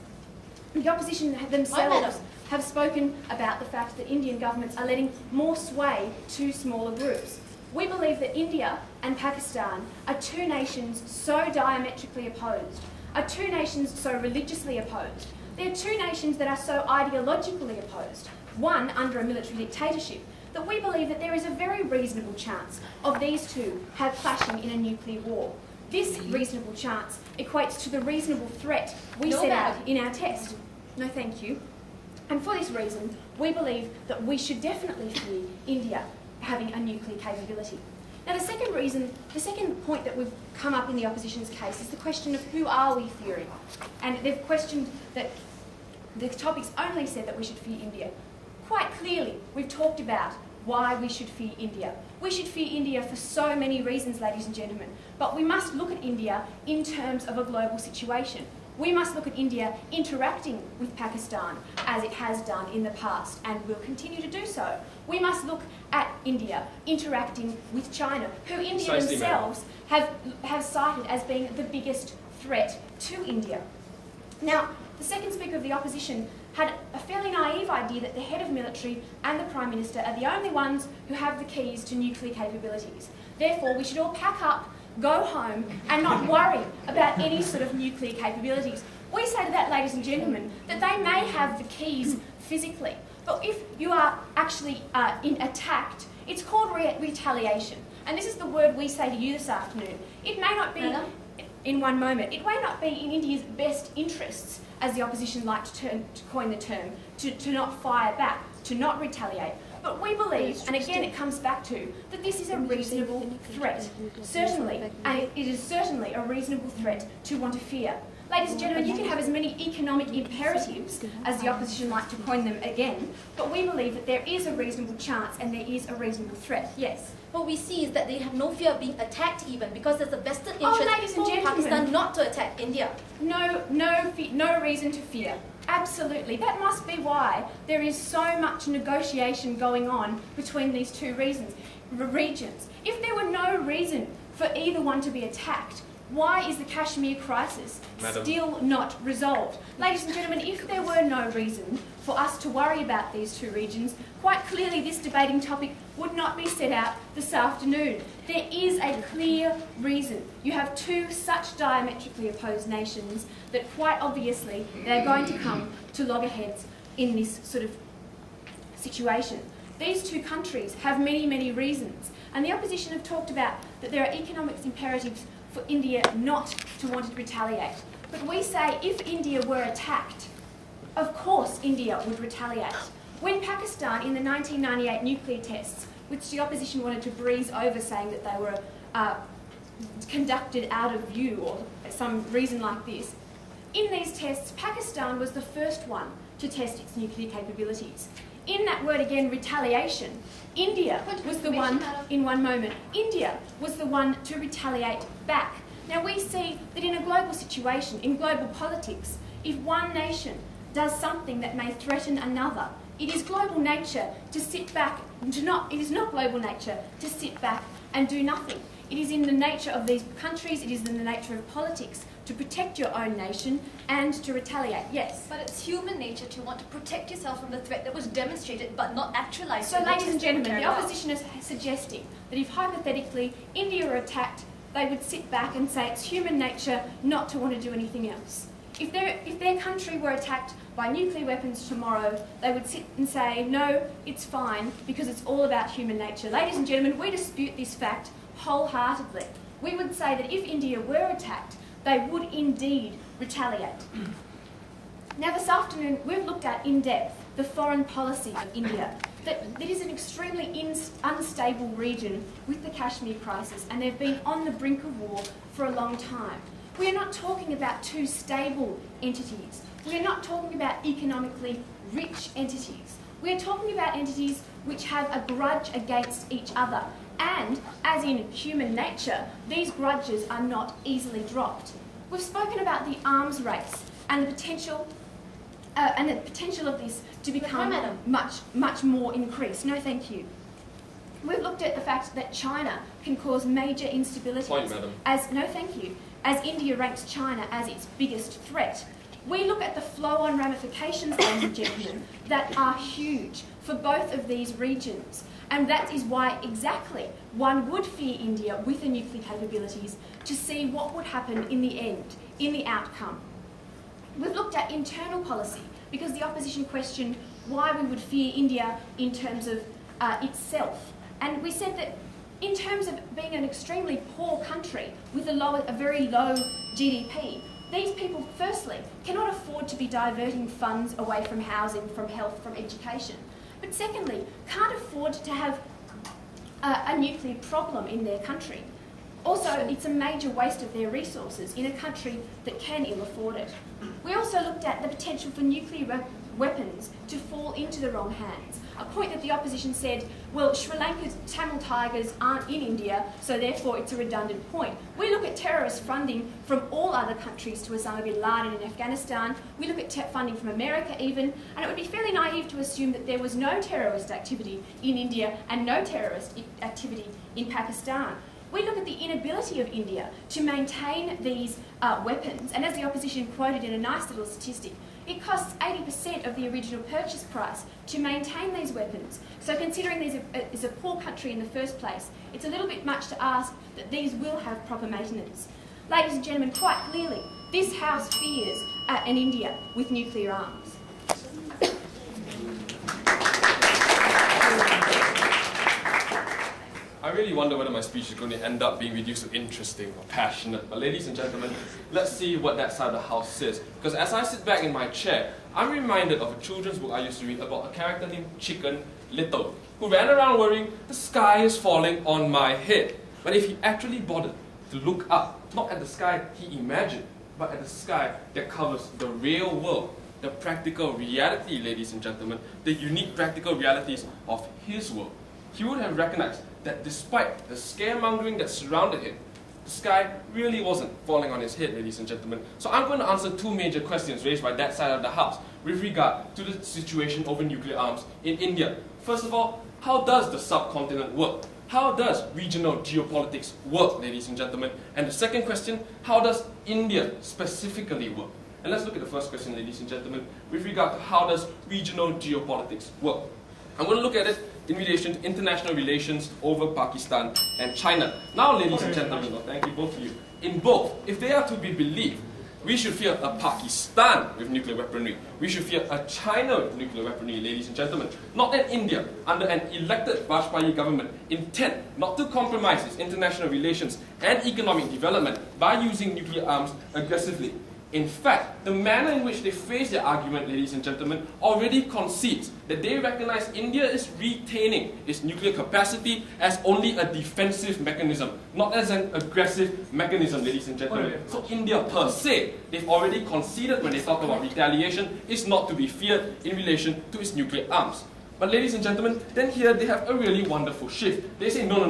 S5: The opposition themselves have spoken about the fact that Indian governments are letting more sway to smaller groups. We believe that India and Pakistan are two nations so diametrically opposed, are two nations so religiously opposed. They're two nations that are so ideologically opposed, one under a military dictatorship, that we believe that there is a very reasonable chance of these two have clashing in a nuclear war. This reasonable chance equates to the reasonable threat we set out in our test. No, thank you. And for this reason, we believe that we should definitely fear India having a nuclear capability. Now, the second point that we've come up in the opposition's case is the question of who are we fearing? And they've questioned that the topics only said that we should fear India. Quite clearly, we've talked about why we should fear India. We should fear India for so many reasons, ladies and gentlemen, but we must look at India in terms of a global situation. We must look at India interacting with Pakistan as it has done in the past and will continue to do so. We must look at India interacting with China, who India themselves have cited as being the biggest threat to India. Now, the second speaker of the opposition had a fairly naive idea that the head of military and the Prime Minister are the only ones who have the keys to nuclear capabilities. Therefore, we should all pack up, go home and not worry about any sort of nuclear capabilities. We say to that, ladies and gentlemen, that they may have the keys physically, but if you are actually attacked, it's called retaliation. And this is the word we say to you this afternoon. It may not be, in one moment, it may not be in India's best interests, as the opposition like to coin the term, to not fire back, to not retaliate. But we believe, and again it comes back to, that this is a reasonable threat. Certainly, and it is certainly a reasonable threat to want to fear. Ladies and gentlemen, you can have as many economic imperatives as the opposition like to coin them again, but we believe that there is a reasonable chance and there is a reasonable threat. Yes?
S7: What we see is that they have no fear of being attacked even, because there's a vested interest for Pakistan not to attack India.
S5: No reason to fear. Absolutely. That must be why there is so much negotiation going on between these two regions. If there were no reason for either one to be attacked, why is the Kashmir crisis still not resolved? Ladies and gentlemen, if there were no reason for us to worry about these two regions, quite clearly this debating topic would not be set out this afternoon. There is a clear reason. You have two such diametrically opposed nations that quite obviously they're going to come to loggerheads in this sort of situation. These two countries have many, many reasons. And the opposition have talked about that there are economic imperatives for India not to want to retaliate. But we say if India were attacked, of course India would retaliate. When Pakistan, in the 1998 nuclear tests, which the opposition wanted to breeze over saying that they were conducted out of view or some reason like this, in these tests, Pakistan was the first one to test its nuclear capabilities. In that word again, retaliation, India was the one, in one moment, India was the one to retaliate back. Now we see that in a global situation, in global politics, if one nation does something that may threaten another, it is global nature to sit back, it is not global nature to sit back and do nothing. It is in the nature of these countries, it is in the nature of politics to protect your own nation and to retaliate. Yes?
S4: But it's human nature to want to protect yourself from the threat that was demonstrated but not actualized.
S5: So, ladies and gentlemen, the opposition is suggesting that if hypothetically India were attacked, they would sit back and say it's human nature not to want to do anything else. If their country were attacked by nuclear weapons tomorrow, they would sit and say, no, it's fine, because it's all about human nature. Ladies and gentlemen, we dispute this fact wholeheartedly. We would say that if India were attacked, they would indeed retaliate. Now this afternoon, we've looked at in depth the foreign policy of India. That it is an extremely unstable region with the Kashmir crisis, and they've been on the brink of war for a long time. We are not talking about two stable entities. We are not talking about economically rich entities. We are talking about entities which have a grudge against each other. And, as in human nature, these grudges are not easily dropped. We've spoken about the arms race and the potential of this to become much more increased. No, thank you. We've looked at the fact that China can cause major instability.
S3: Point, madam.
S5: No, thank you. As India ranks China as its biggest threat. We look at the flow-on ramifications, ladies and gentlemen, that are huge for both of these regions. And that is why exactly one would fear India with the nuclear capabilities to see what would happen in the end, in the outcome. We've looked at internal policy because the opposition questioned why we would fear India in terms of itself. And we said that in terms of being an extremely poor country with a very low GDP, these people, firstly, cannot afford to be diverting funds away from housing, from health, from education. But secondly, can't afford to have a nuclear problem in their country. Also, it's a major waste of their resources in a country that can ill afford it. We also looked at the potential for nuclear weapons to fall into the wrong hands. A point that the opposition said, well, Sri Lanka's Tamil Tigers aren't in India, so therefore it's a redundant point. We look at terrorist funding from all other countries to Osama bin Laden in Afghanistan. We look at funding from America even, and it would be fairly naive to assume that there was no terrorist activity in India and no terrorist activity in Pakistan. We look at the inability of India to maintain these weapons, and as the opposition quoted in a nice little statistic, it costs 80% of the original purchase price to maintain these weapons. So considering these is a poor country in the first place, it's a little bit much to ask that these will have proper maintenance. Ladies and gentlemen, quite clearly, this House fears an India with nuclear arms.
S3: I really wonder whether my speech is going to end up being reduced to interesting or passionate. But ladies and gentlemen, let's see what that side of the house says. Because as I sit back in my chair, I'm reminded of a children's book I used to read about a character named Chicken Little, who ran around worrying, the sky is falling on my head. But if he actually bothered to look up, not at the sky he imagined, but at the sky that covers the real world, the practical reality, ladies and gentlemen, the unique practical realities of his world, he would have recognized that despite the scaremongering that surrounded him, the sky really wasn't falling on his head, ladies and gentlemen. So I'm going to answer two major questions raised by that side of the house with regard to the situation over nuclear arms in India. First of all, how does the subcontinent work? How does regional geopolitics work, ladies and gentlemen? And the second question, how does India specifically work? And let's look at the first question, ladies and gentlemen, with regard to how does regional geopolitics work. I'm going to look at it in relation to international relations over Pakistan and China. Now, ladies and gentlemen, thank you both of you. In both, if they are to be believed, We should fear a Pakistan with nuclear weaponry. We should fear a China with nuclear weaponry, ladies and gentlemen. Not an India, under an elected Vajpayee government, intent not to compromise its international relations and economic development by using nuclear arms aggressively. In fact, the manner in which they phrase their argument, ladies and gentlemen, already concedes that they recognize India is retaining its nuclear capacity as only a defensive mechanism, not as an aggressive mechanism, ladies and gentlemen. So India per se, they've already conceded when they talk about retaliation, is not to be feared in relation to its nuclear arms. But ladies and gentlemen, then here they have a really wonderful shift. They say, no,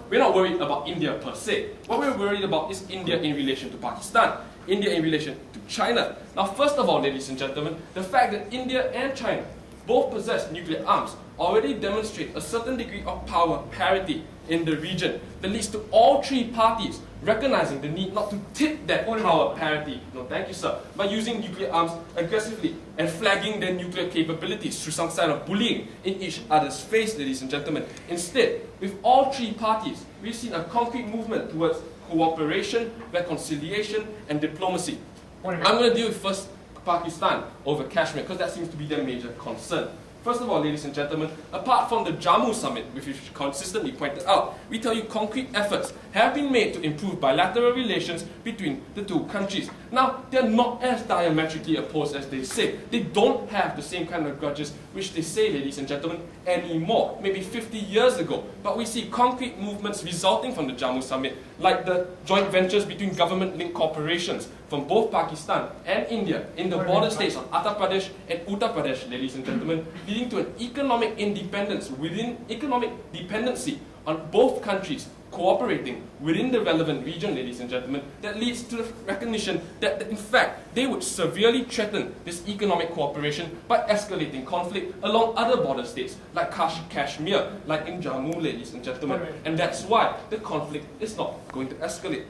S3: we're not worried about India per se. What we're worried about is India in relation to Pakistan, India in relation to China. Now, first of all, ladies and gentlemen, the fact that India and China both possess nuclear arms already demonstrate a certain degree of power parity in the region that leads to all three parties recognizing the need not to tip that power parity, no thank you sir, by using nuclear arms aggressively and flagging their nuclear capabilities through some kind of bullying in each other's face, ladies and gentlemen. Instead, with all three parties, we've seen a concrete movement towards cooperation, reconciliation, and diplomacy. I'm going to deal with first Pakistan over Kashmir because that seems to be their major concern. First of all, ladies and gentlemen, apart from the Jammu summit, which we've consistently pointed out, we tell you concrete efforts have been made to improve bilateral relations between the two countries. Now, they're not as diametrically opposed as they say. They don't have the same kind of grudges which they say, ladies and gentlemen, anymore, maybe 50 years ago. But we see concrete movements resulting from the Jammu summit, like the joint ventures between government-linked corporations from both Pakistan and India in the border states of Uttar Pradesh and Uttar Pradesh, ladies and gentlemen, leading to an economic independence within economic dependency on both countries cooperating within the relevant region, ladies and gentlemen, that leads to the recognition that in fact they would severely threaten this economic cooperation by escalating conflict along other border states like Kashmir, like in Jammu, ladies and gentlemen. And that's why the conflict is not going to escalate.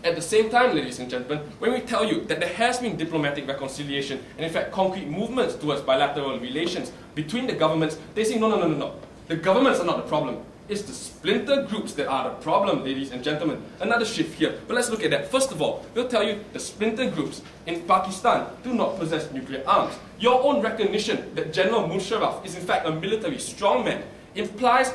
S3: At the same time, ladies and gentlemen, when we tell you that there has been diplomatic reconciliation and in fact concrete movements towards bilateral relations between the governments, they say no. The governments are not the problem. It's the splinter groups that are the problem, ladies and gentlemen. Another shift here. But let's look at that. First of all, we'll tell you the splinter groups in Pakistan do not possess nuclear arms. Your own recognition that General Musharraf is in fact a military strongman implies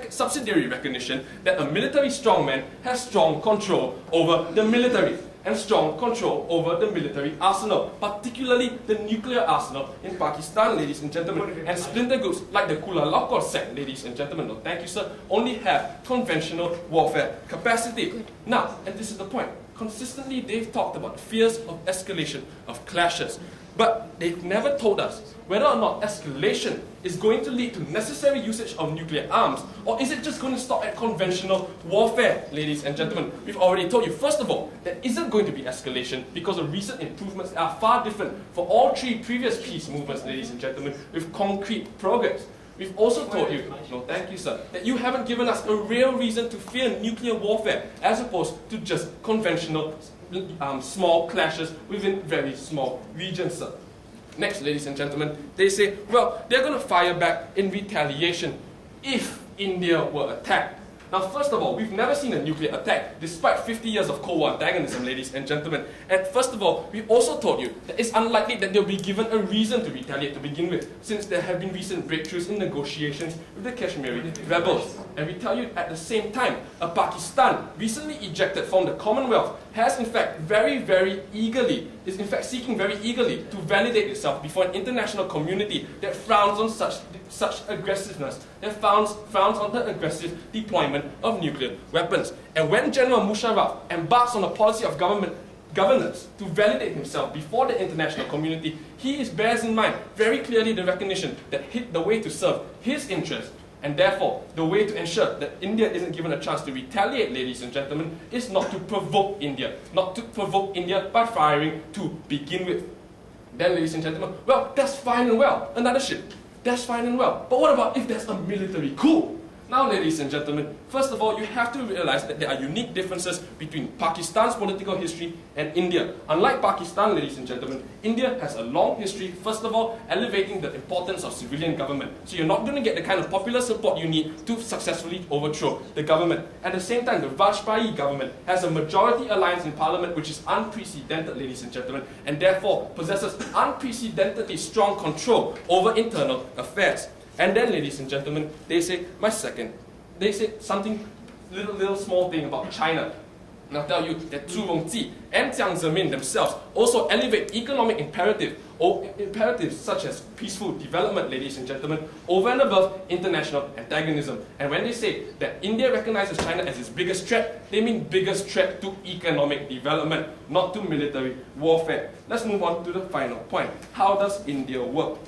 S3: subsidiary recognition that a military strongman has strong control over the military and strong control over the military arsenal, particularly the nuclear arsenal in Pakistan, ladies and gentlemen. And splinter groups like the Kula Lakor sect, ladies and gentlemen, no thank you sir, only have conventional warfare capacity. Now, and this is the point, consistently they've talked about fears of escalation, of clashes, but they've never told us whether or not escalation is going to lead to necessary usage of nuclear arms, or is it just going to stop at conventional warfare, ladies and gentlemen? We've already told you, first of all, there isn't going to be escalation because of recent improvements that are far different for all three previous peace movements, ladies and gentlemen, with concrete progress. We've also told you, no thank you sir, that you haven't given us a real reason to fear nuclear warfare as opposed to just conventional small clashes within very small regions, sir. Next, ladies and gentlemen, they say, well, they're going to fire back in retaliation if India were attacked. Now, first of all, we've never seen a nuclear attack despite 50 years of Cold War antagonism, ladies and gentlemen. And first of all, we also told you that it's unlikely that they'll be given a reason to retaliate to begin with, since there have been recent breakthroughs in negotiations with the Kashmiri rebels. And we tell you at the same time, Pakistan, recently ejected from the Commonwealth, has in fact is in fact seeking very eagerly to validate itself before an international community that frowns on such aggressiveness, that frowns on the aggressive deployment of nuclear weapons. And when General Musharraf embarks on a policy of governance to validate himself before the international community, he bears in mind very clearly the recognition that the way to serve his interests, and therefore the way to ensure that India isn't given a chance to retaliate, ladies and gentlemen, is not to provoke India. Not to provoke India by firing to begin with. Then, ladies and gentlemen, well, that's fine and well. Another shift. That's fine and well. But what about if there's a military coup? Now, ladies and gentlemen, first of all, you have to realize that there are unique differences between Pakistan's political history and India. Unlike Pakistan, ladies and gentlemen, India has a long history, first of all, elevating the importance of civilian government. So you're not going to get the kind of popular support you need to successfully overthrow the government. At the same time, the Vajpayee government has a majority alliance in parliament which is unprecedented, ladies and gentlemen, and therefore possesses unprecedentedly strong control over internal affairs. And then, ladies and gentlemen, they say something, little small thing about China. And I'll tell you that Zhu Rongji and Jiang Zemin themselves also elevate economic imperatives such as peaceful development, ladies and gentlemen, over and above international antagonism. And when they say that India recognizes China as its biggest threat, they mean biggest threat to economic development, not to military warfare. Let's move on to the final point. How does India work?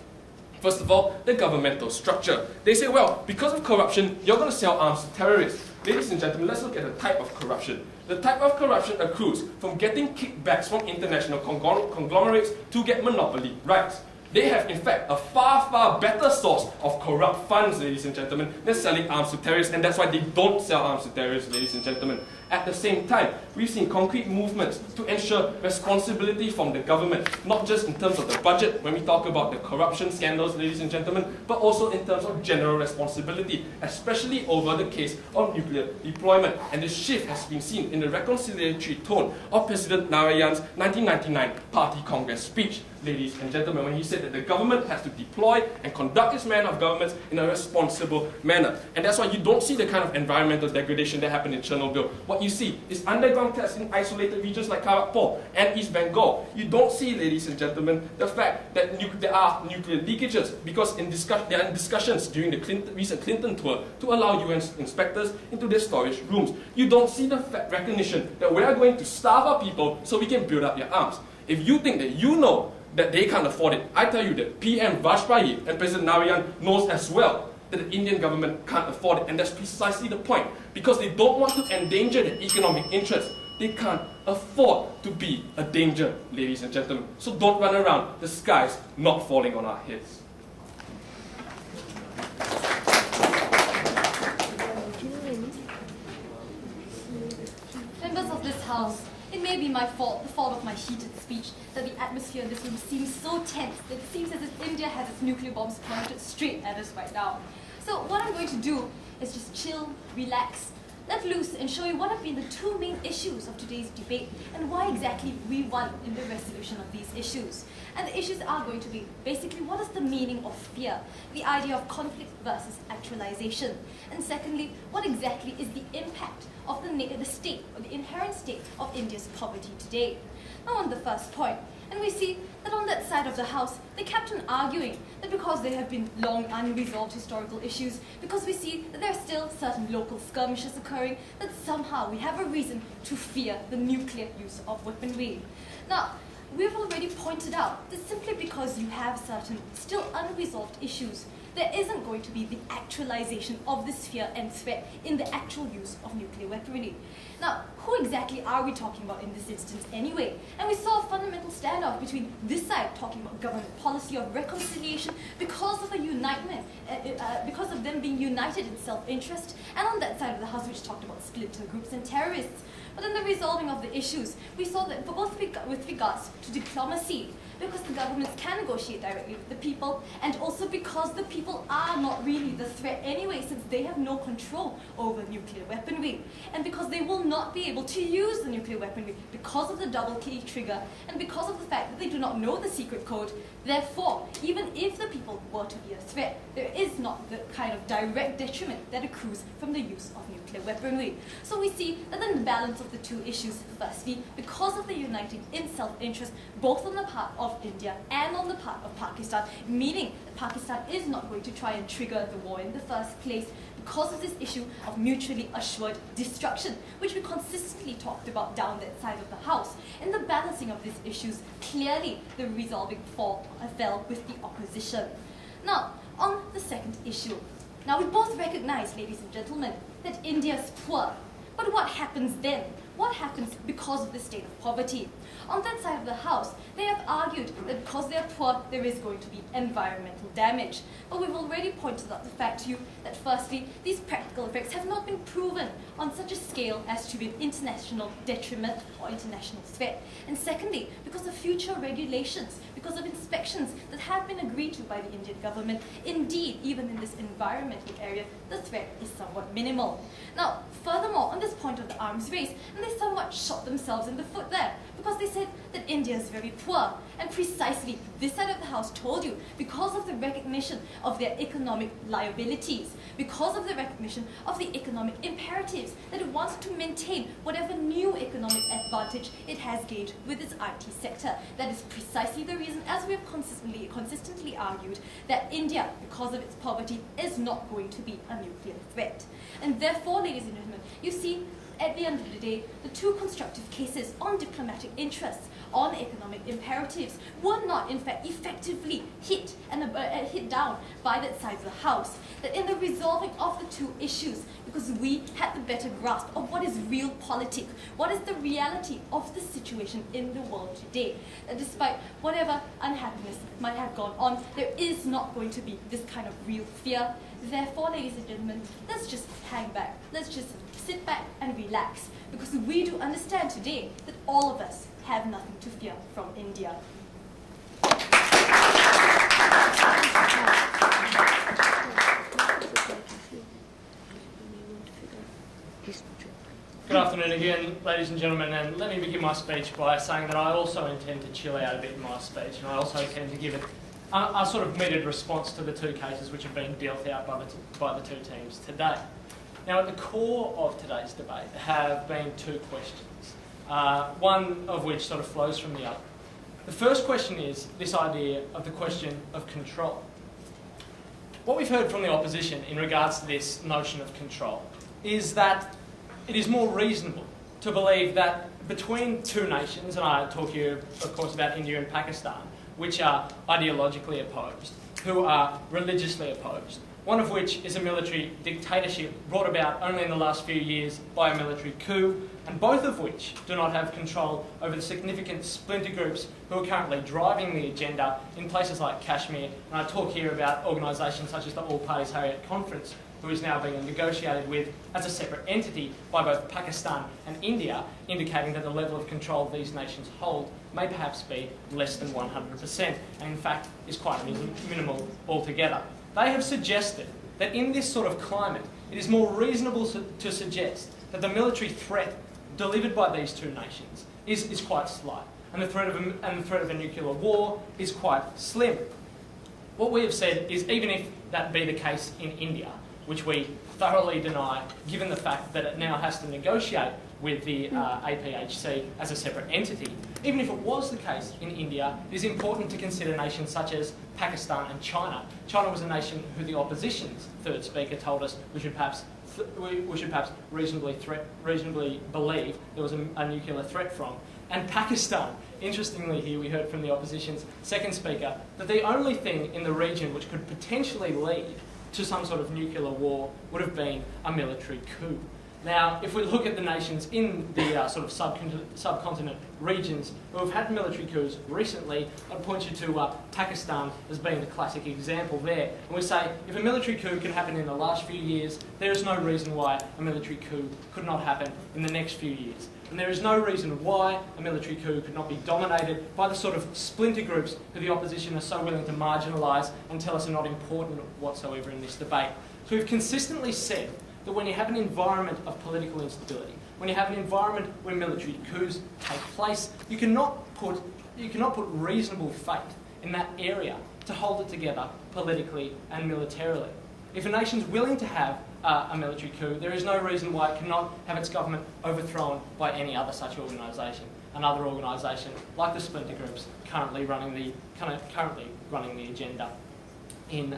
S3: First of all, the governmental structure. They say, well, because of corruption, you're going to sell arms to terrorists. Ladies and gentlemen, let's look at the type of corruption. The type of corruption accrues from getting kickbacks from international conglomerates to get monopoly rights. They have, in fact, a far better source of corrupt funds, ladies and gentlemen, than selling arms to terrorists, and that's why they don't sell arms to terrorists, ladies and gentlemen. At the same time, we've seen concrete movements to ensure responsibility from the government, not just in terms of the budget, when we talk about the corruption scandals, ladies and gentlemen, but also in terms of general responsibility, especially over the case of nuclear deployment. And this shift has been seen in the reconciliatory tone of President Narayan's 1999 Party Congress speech, ladies and gentlemen, when he said that the government has to deploy and conduct its manner of government in a responsible manner. And that's why you don't see the kind of environmental degradation that happened in Chernobyl. What you see is underground tests in isolated regions like Kharagpur and East Bengal. You don't see, ladies and gentlemen, the fact that there are nuclear leakages because there are discussions during the recent Clinton tour to allow UN inspectors into their storage rooms. You don't see the recognition that we are going to starve our people so we can build up their arms. If you think that you know that they can't afford it, I tell you that PM Vajpayee and President Narayan knows as well that the Indian government can't afford it, and that's precisely the point. Because they don't want to endanger their economic interests, they can't afford to be a danger, ladies and gentlemen. So don't run around the skies not falling on our heads.
S4: Members of this House, it may be my fault, the fault of my heated speech, that the atmosphere in this room seems so tense that it seems as if India has its nuclear bombs pointed straight at us right now. So what I'm going to do is just chill, relax, let loose, and show you what have been the two main issues of today's debate and why exactly we won in the resolution of these issues. And the issues are going to be basically what is the meaning of fear, the idea of conflict versus actualization, and secondly, what exactly is the impact of the state, or the inherent state of India's poverty today. Now on the first point, and we see that on that side of the House, they kept on arguing that because there have been long unresolved historical issues, because we see that there are still certain local skirmishes occurring, that somehow we have a reason to fear the nuclear use of weaponry. Now, we've already pointed out that simply because you have certain still unresolved issues, there isn't going to be the actualization of this fear and threat in the actual use of nuclear weaponry. Now, who exactly are we talking about in this instance anyway? And we saw a fundamental standoff between this side talking about government policy of reconciliation because of a unitement, because of them being united in self-interest, and on that side of the House which talked about splinter groups and terrorists. But in the resolving of the issues, we saw that both with regards to diplomacy, because the governments can negotiate directly with the people, and also because the people are not really the threat anyway, since they have no control over nuclear weaponry, and because they will not be able to use the nuclear weaponry because of the double key trigger, and because of the fact that they do not know the secret code. Therefore, even if the people were to be a threat, there is not the kind of direct detriment that accrues from the use of nuclear weaponry. So we see that the balance of the two issues, firstly, because of the uniting in self-interest, both on the part of India and on the part of Pakistan, meaning that Pakistan is not going to try and trigger the war in the first place because of this issue of mutually assured destruction, which we consistently talked about down that side of the House. In the balancing of these issues, clearly the resolving fell with the opposition. Now, on the second issue. Now, we both recognize, ladies and gentlemen, that India is poor. But what happens then what happens because of the state of poverty. On that side of the house, they have argued that because they are poor, there is going to be environmental damage. But we've already pointed out the fact to you that firstly, these practical effects have not been proven on such a scale as to be an international detriment or international threat. And secondly, because of future regulations, because of inspections that have been agreed to by the Indian government, indeed, even in this environmental area, the threat is somewhat minimal. Now, furthermore, on this point of the arms race, and they somewhat shot themselves in the foot there, because they said that India is very poor. And precisely, this side of the house told you, because of the recognition of their economic liabilities, because of the recognition of the economic imperatives, that it wants to maintain whatever new economic advantage it has gained with its IT sector. That is precisely the reason, as we have consistently argued, that India, because of its poverty, is not going to be a nuclear threat. And therefore, ladies and gentlemen, you see, at the end of the day, the two constructive cases on diplomatic interests, on economic imperatives, were not, in fact, effectively hit down by that side of the house. That in the resolving of the two issues, because we had the better grasp of what is real politics, what is the reality of the situation in the world today, that despite whatever unhappiness might have gone on, there is not going to be this kind of real fear. Therefore, ladies and gentlemen, let's just hang back. Let's just sit back and relax, because we do understand today that all of us have nothing to fear from India.
S2: Good afternoon again, ladies and gentlemen, and let me begin my speech by saying that I also intend to chill out a bit in my speech, and I also intend to give it a sort of meted response to the two cases which have been dealt out by the two teams today. Now, at the core of today's debate have been two questions, one of which sort of flows from the other. The first question is this idea of the question of control. What we've heard from the opposition in regards to this notion of control is that it is more reasonable to believe that between two nations, and I talk here, of course, about India and Pakistan, which are ideologically opposed, who are religiously opposed, one of which is a military dictatorship brought about only in the last few years by a military coup, and both of which do not have control over the significant splinter groups who are currently driving the agenda in places like Kashmir. And I talk here about organisations such as the All Parties Harriet Conference, who is now being negotiated with as a separate entity by both Pakistan and India, indicating that the level of control these nations hold may perhaps be less than 100%, and in fact is quite minimal altogether. They have suggested that in this sort of climate, it is more reasonable to suggest that the military threat delivered by these two nations is quite slight, and the threat of a nuclear war is quite slim. What we have said is, even if that be the case in India, which we thoroughly deny, given the fact that it now has to negotiate with the APHC as a separate entity. Even if it was the case in India, it is important to consider nations such as Pakistan and China. China was a nation who the opposition's third speaker told us we should perhaps reasonably believe there was a nuclear threat from. And Pakistan, interestingly here we heard from the opposition's second speaker that the only thing in the region which could potentially lead to some sort of nuclear war would have been a military coup. Now, if we look at the nations in the sort of subcontinent regions who have had military coups recently, I'd point you to Pakistan as being the classic example there. And we say, if a military coup can happen in the last few years, there is no reason why a military coup could not happen in the next few years. And there is no reason why a military coup could not be dominated by the sort of splinter groups who the opposition are so willing to marginalise and tell us are not important whatsoever in this debate. So we've consistently said that when you have an environment of political instability, when you have an environment where military coups take place, you cannot put reasonable faith in that area to hold it together politically and militarily. If a nation's willing to have a military coup, there is no reason why it cannot have its government overthrown by any other such organisation. Another organisation like the splinter groups currently running the agenda in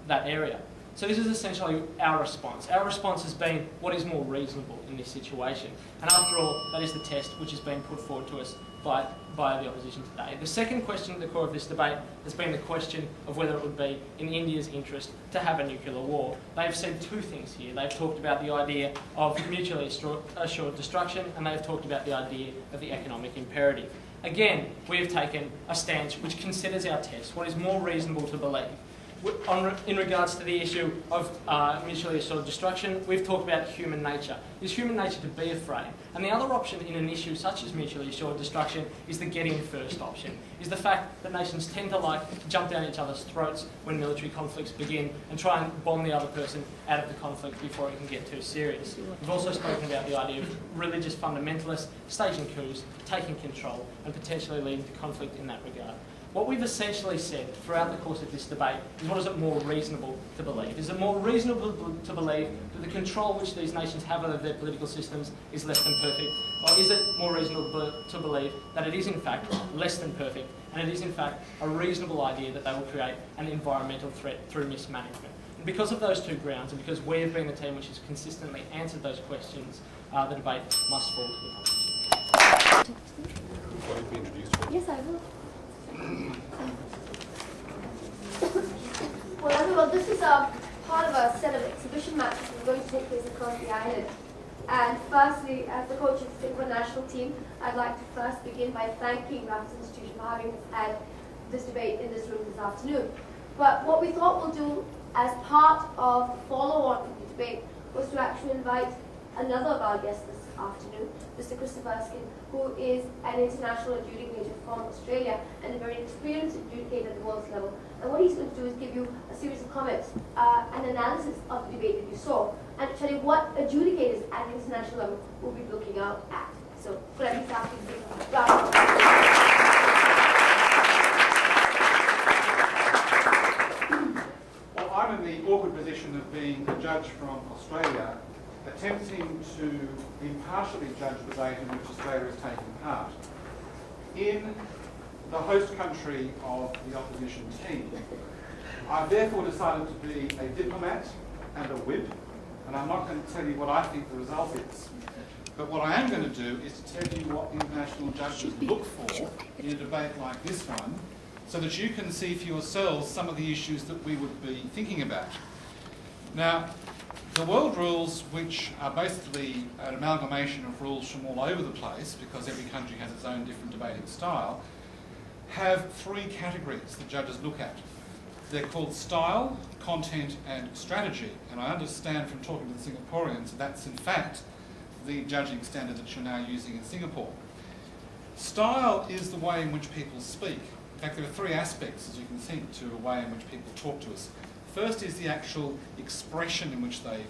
S2: that area. So this is essentially our response. Our response has been what is more reasonable in this situation. And after all, that is the test which has been put forward to us by the opposition today. The second question at the core of this debate has been the question of whether it would be in India's interest to have a nuclear war. They've said two things here. They've talked about the idea of mutually assured destruction, and they've talked about the idea of the economic imperative. Again, we have taken a stance which considers our test, what is more reasonable to believe. In regards to the issue of mutually assured destruction, we've talked about human nature. Is human nature to be afraid? And the other option in an issue such as mutually assured destruction is the get in first option, is the fact that nations tend to like to jump down each other's throats when military conflicts begin and try and bomb the other person out of the conflict before it can get too serious. We've also spoken about the idea of religious fundamentalists staging coups, taking control and potentially leading to conflict in that regard. What we've essentially said throughout the course of this debate is, what is it more reasonable to believe? Is it more reasonable to believe that the control which these nations have over their political systems is less than perfect? Or is it more reasonable to believe that it is in fact less than perfect, and it is in fact a reasonable idea that they will create an environmental threat through mismanagement? And because of those two grounds, and because we have been the team which has consistently answered those questions, the debate must fall to the opposition.
S8: Yes, I will. Well, everyone, this is part of a set of exhibition matches that are going to take place across the island. And firstly, as the coach of the Singapore national team, I'd like to first begin by thanking Raffles Institution for having us at this debate in this room this afternoon. But what we thought we'll do as part of the follow-on of the debate was to actually invite another of our guests this afternoon, Mr. Christopher Erskine, who is an international adjudicator from Australia and a very experienced adjudicator at the world's level. And what he's going to do is give you a series of comments, an analysis of the debate that you saw, and tell you what adjudicators at the international level will be looking out at. So, could I please ask you to take a round of applause?
S9: Well, I'm in the awkward position of being a judge from Australia, attempting to impartially judge the debate in which Australia is taking part. In the host country of the opposition team, I've therefore decided to be a diplomat and a whip, and I'm not going to tell you what I think the result is. But what I am going to do is to tell you what international judges look for in a debate like this one, so that you can see for yourselves some of the issues that we would be thinking about. Now, the world rules, which are basically an amalgamation of rules from all over the place, because every country has its own different debating style, have three categories that judges look at. They're called style, content and strategy, and I understand from talking to the Singaporeans that that's in fact the judging standard that you're now using in Singapore. Style is the way in which people speak. In fact, there are three aspects, as you can think, to a way in which people talk to us. First is the actual expression in which they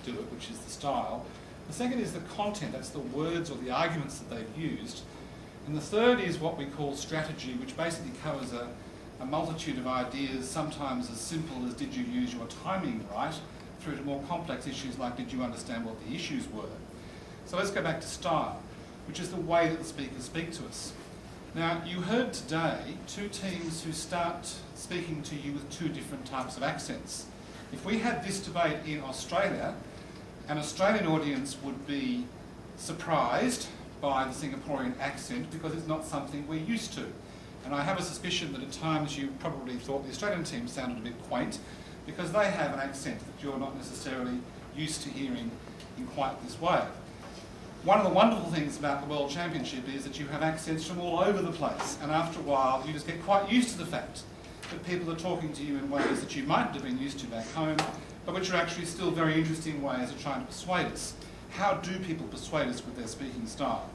S9: do it, which is the style. The second is the content, that's the words or the arguments that they've used. And the third is what we call strategy, which basically covers a multitude of ideas, sometimes as simple as did you use your timing right, through to more complex issues like did you understand what the issues were. So let's go back to style, which is the way that the speakers speak to us. Now, you heard today two teams who start speaking to you with two different types of accents. If we had this debate in Australia, an Australian audience would be surprised by the Singaporean accent because it's not something we're used to. And I have a suspicion that at times you probably thought the Australian team sounded a bit quaint because they have an accent that you're not necessarily used to hearing in quite this way. One of the wonderful things about the World Championship is that you have accents from all over the place, and after a while you just get quite used to the fact that people are talking to you in ways that you mightn't have been used to back home, but which are actually still very interesting ways of trying to persuade us. How do people persuade us with their speaking style?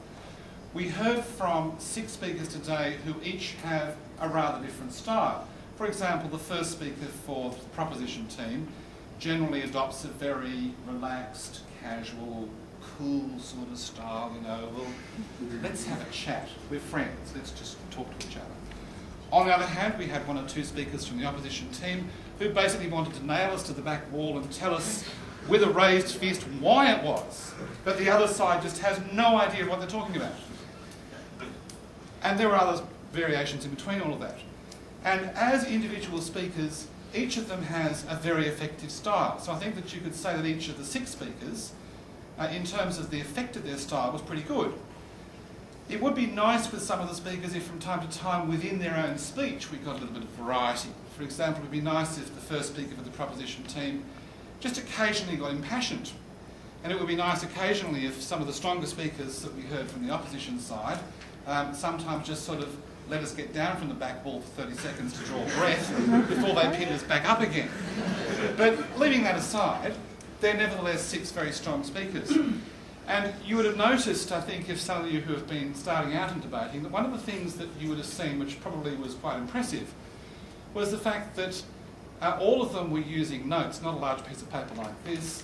S9: We heard from 6 speakers today who each have a rather different style. For example, the first speaker for the proposition team generally adopts a very relaxed, casual, cool sort of style, you know, well, let's have a chat, we're friends, let's just talk to each other. On the other hand, we had 1 or 2 speakers from the opposition team who basically wanted to nail us to the back wall and tell us with a raised fist why it was that the other side just has no idea what they're talking about. And there were other variations in between all of that. And as individual speakers, each of them has a very effective style. So I think that you could say that each of the 6 speakers, in terms of the effect of their style, was pretty good. It would be nice with some of the speakers if from time to time within their own speech we got a little bit of variety. For example, it would be nice if the first speaker for the proposition team just occasionally got impassioned. And it would be nice occasionally if some of the stronger speakers that we heard from the opposition side sometimes just sort of let us get down from the back wall for 30 seconds to draw breath before they pin us back up again. But leaving that aside, they're nevertheless 6 very strong speakers. And you would have noticed, I think, if some of you who have been starting out in debating, that one of the things that you would have seen, which probably was quite impressive, was the fact that all of them were using notes, not a large piece of paper like this,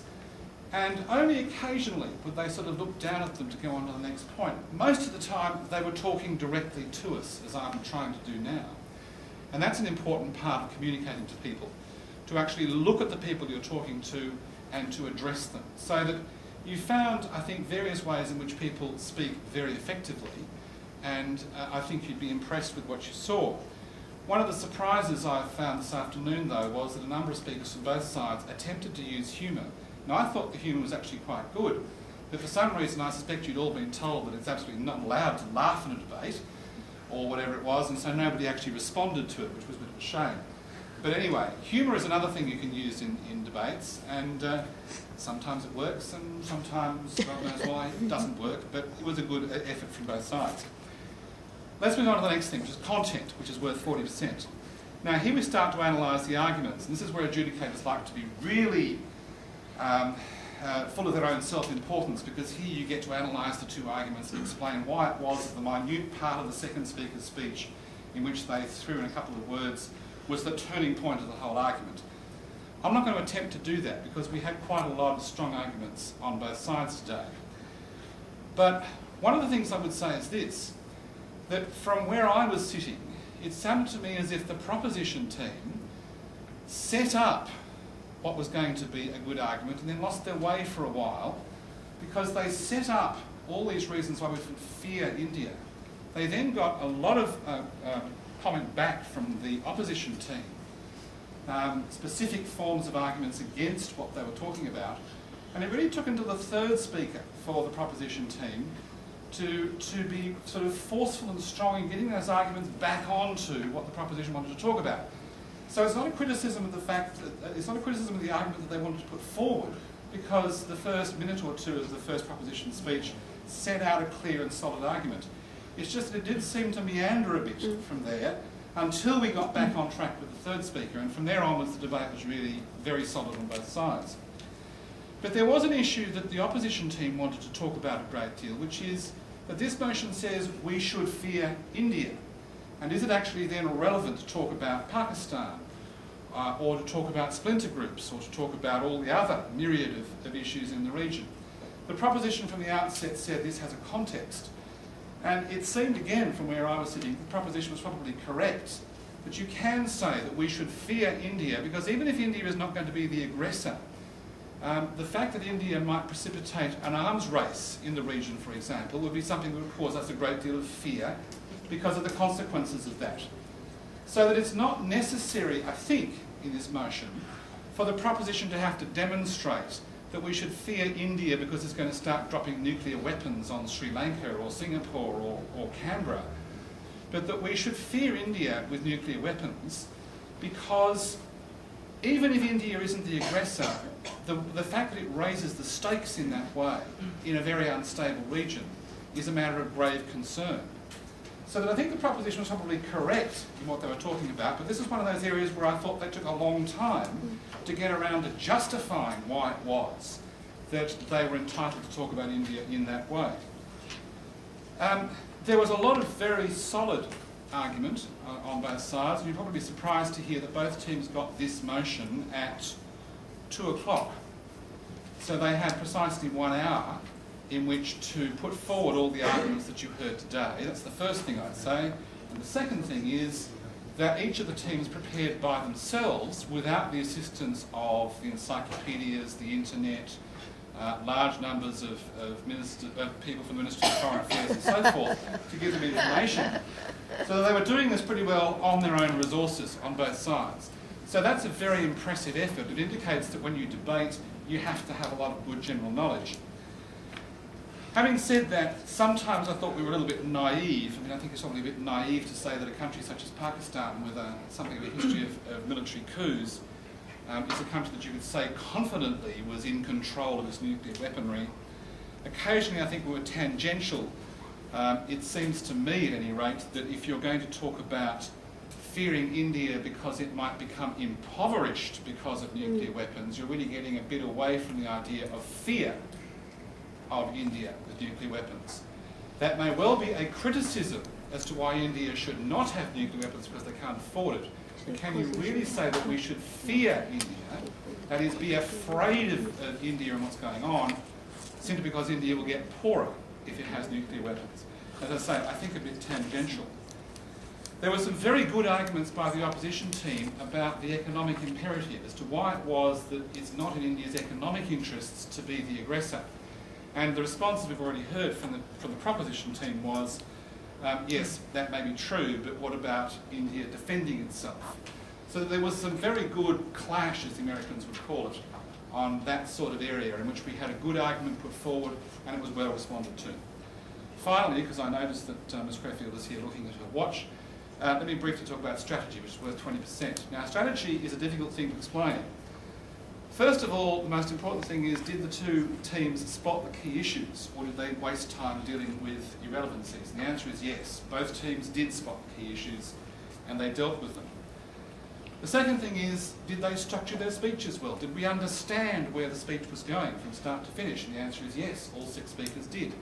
S9: and only occasionally would they sort of look down at them to go on to the next point. Most of the time, they were talking directly to us, as I'm trying to do now. And that's an important part of communicating to people, to actually look at the people you're talking to and to address them, so that you found, I think, various ways in which people speak very effectively, and I think you'd be impressed with what you saw. One of the surprises I found this afternoon, though, was that a number of speakers from both sides attempted to use humour. Now, I thought the humour was actually quite good, but for some reason I suspect you'd all been told that it's absolutely not allowed to laugh in a debate, or whatever it was, and so nobody actually responded to it, which was a bit of a shame. But anyway, humour is another thing you can use in debates, and sometimes it works, and sometimes, God knows why, it doesn't work, but it was a good effort from both sides. Let's move on to the next thing, which is content, which is worth 40%. Now, here we start to analyse the arguments, and this is where adjudicators like to be really full of their own self-importance, because here you get to analyse the 2 arguments and explain why it was that the minute part of the second speaker's speech in which they threw in a couple of words was the turning point of the whole argument. I'm not going to attempt to do that because we had quite a lot of strong arguments on both sides today. But one of the things I would say is this, that from where I was sitting, it sounded to me as if the proposition team set up what was going to be a good argument and then lost their way for a while because they set up all these reasons why we should fear India. They then got a lot of comment back from the opposition team, specific forms of arguments against what they were talking about, and it really took until the third speaker for the proposition team to be sort of forceful and strong in getting those arguments back onto what the proposition wanted to talk about. So it's not a criticism of the fact that, it's not a criticism of the argument that they wanted to put forward, because the first minute or 2 of the first proposition speech set out a clear and solid argument. It's just that it did seem to meander a bit from there until we got back on track with the third speaker, and from there onwards the debate was really very solid on both sides. But there was an issue that the opposition team wanted to talk about a great deal, which is that this motion says we should fear India. And is it actually then relevant to talk about Pakistan, or to talk about splinter groups, or to talk about all the other myriad of issues in the region? The proposition from the outset said this has a context. And it seemed again, from where I was sitting, the proposition was probably correct, that you can say that we should fear India, because even if India is not going to be the aggressor, the fact that India might precipitate an arms race in the region, for example, would be something that would cause us a great deal of fear because of the consequences of that. So that it's not necessary, I think, in this motion, for the proposition to have to demonstrate that we should fear India because it's going to start dropping nuclear weapons on Sri Lanka or Singapore or Canberra, but that we should fear India with nuclear weapons because even if India isn't the aggressor, the fact that it raises the stakes in that way in a very unstable region is a matter of grave concern. So that I think the proposition was probably correct in what they were talking about, but this is one of those areas where I thought they took a long time to get around to justifying why it was that they were entitled to talk about India in that way. There was a lot of very solid argument on both sides, and you'd probably be surprised to hear that both teams got this motion at 2 o'clock. So they had precisely 1 hour in which to put forward all the arguments that you heard today. That's the first thing I'd say. And the second thing is that each of the teams prepared by themselves, without the assistance of the encyclopedias, the internet, large numbers of people from the Ministry of Foreign Affairs and so forth, to give them information. So they were doing this pretty well on their own resources on both sides. So that's a very impressive effort. It indicates that when you debate, you have to have a lot of good general knowledge. Having said that, sometimes I thought we were a little bit naive. I mean, I think it's probably a bit naive to say that a country such as Pakistan, with something of a history of military coups, is a country that you could say confidently was in control of its nuclear weaponry. Occasionally, I think we were tangential. It seems to me, at any rate, that if you're going to talk about fearing India because it might become impoverished because of nuclear weapons, you're really getting a bit away from the idea of fear of India with nuclear weapons. That may well be a criticism as to why India should not have nuclear weapons because they can't afford it. But can you really say that we should fear India, that is, be afraid of India and what's going on, simply because India will get poorer if it has nuclear weapons? As I say, I think a bit tangential. There were some very good arguments by the opposition team about the economic imperative as to why it was that it's not in India's economic interests to be the aggressor. And the response we've already heard from the proposition team was, yes, that may be true, but what about India defending itself? So there was some very good clash, as the Americans would call it, on that sort of area in which we had a good argument put forward and it was well responded to. Finally, because I noticed that Ms Creffield is here looking at her watch, let me briefly talk about strategy, which is worth 20%. Now, strategy is a difficult thing to explain. First of all, the most important thing is, did the two teams spot the key issues, or did they waste time dealing with irrelevancies? And the answer is yes. Both teams did spot the key issues, and they dealt with them. The second thing is, did they structure their speeches well? Did we understand where the speech was going from start to finish? And the answer is yes, all 6 speakers did.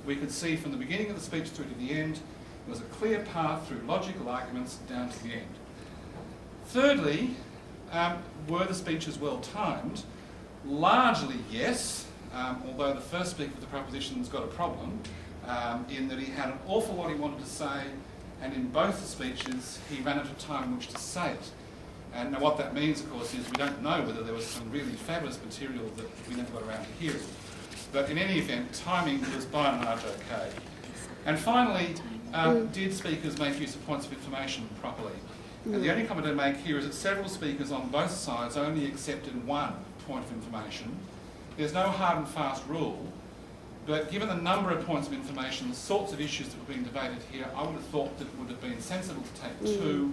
S9: We could see from the beginning of the speech through to the end, there was a clear path through logical arguments down to the end. Thirdly, were the speeches well timed? Largely yes, although the first speaker of the proposition's got a problem in that he had an awful lot he wanted to say, and in both the speeches he ran out of time in which to say it. And now what that means, of course, is we don't know whether there was some really fabulous material that we never got around to hearing. But in any event, timing was by and large okay. And finally, did speakers make use of points of information properly? And the only comment I make here is that several speakers on both sides only accepted 1 point of information. There's no hard and fast rule, but given the number of points of information, the sorts of issues that were being debated here, I would have thought that it would have been sensible to take 2.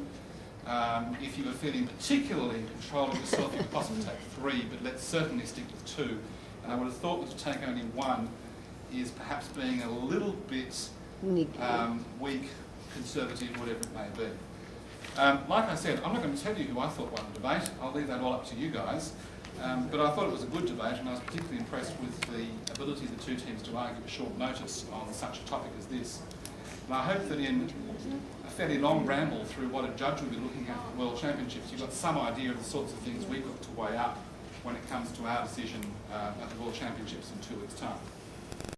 S9: If you were feeling particularly in control of yourself, you could possibly take 3, but let's certainly stick with 2. And I would have thought that to take only 1 is perhaps being a little bit weak, conservative, whatever it may be. Like I said, I'm not going to tell you who I thought won the debate. I'll leave that all up to you guys. But I thought it was a good debate, and I was particularly impressed with the ability of the two teams to argue at short notice on such a topic as this. And I hope that in a fairly long ramble through what a judge will be looking at the World Championships, you've got some idea of the sorts of things we've got to weigh up when it comes to our decision at the World Championships in 2 weeks' time.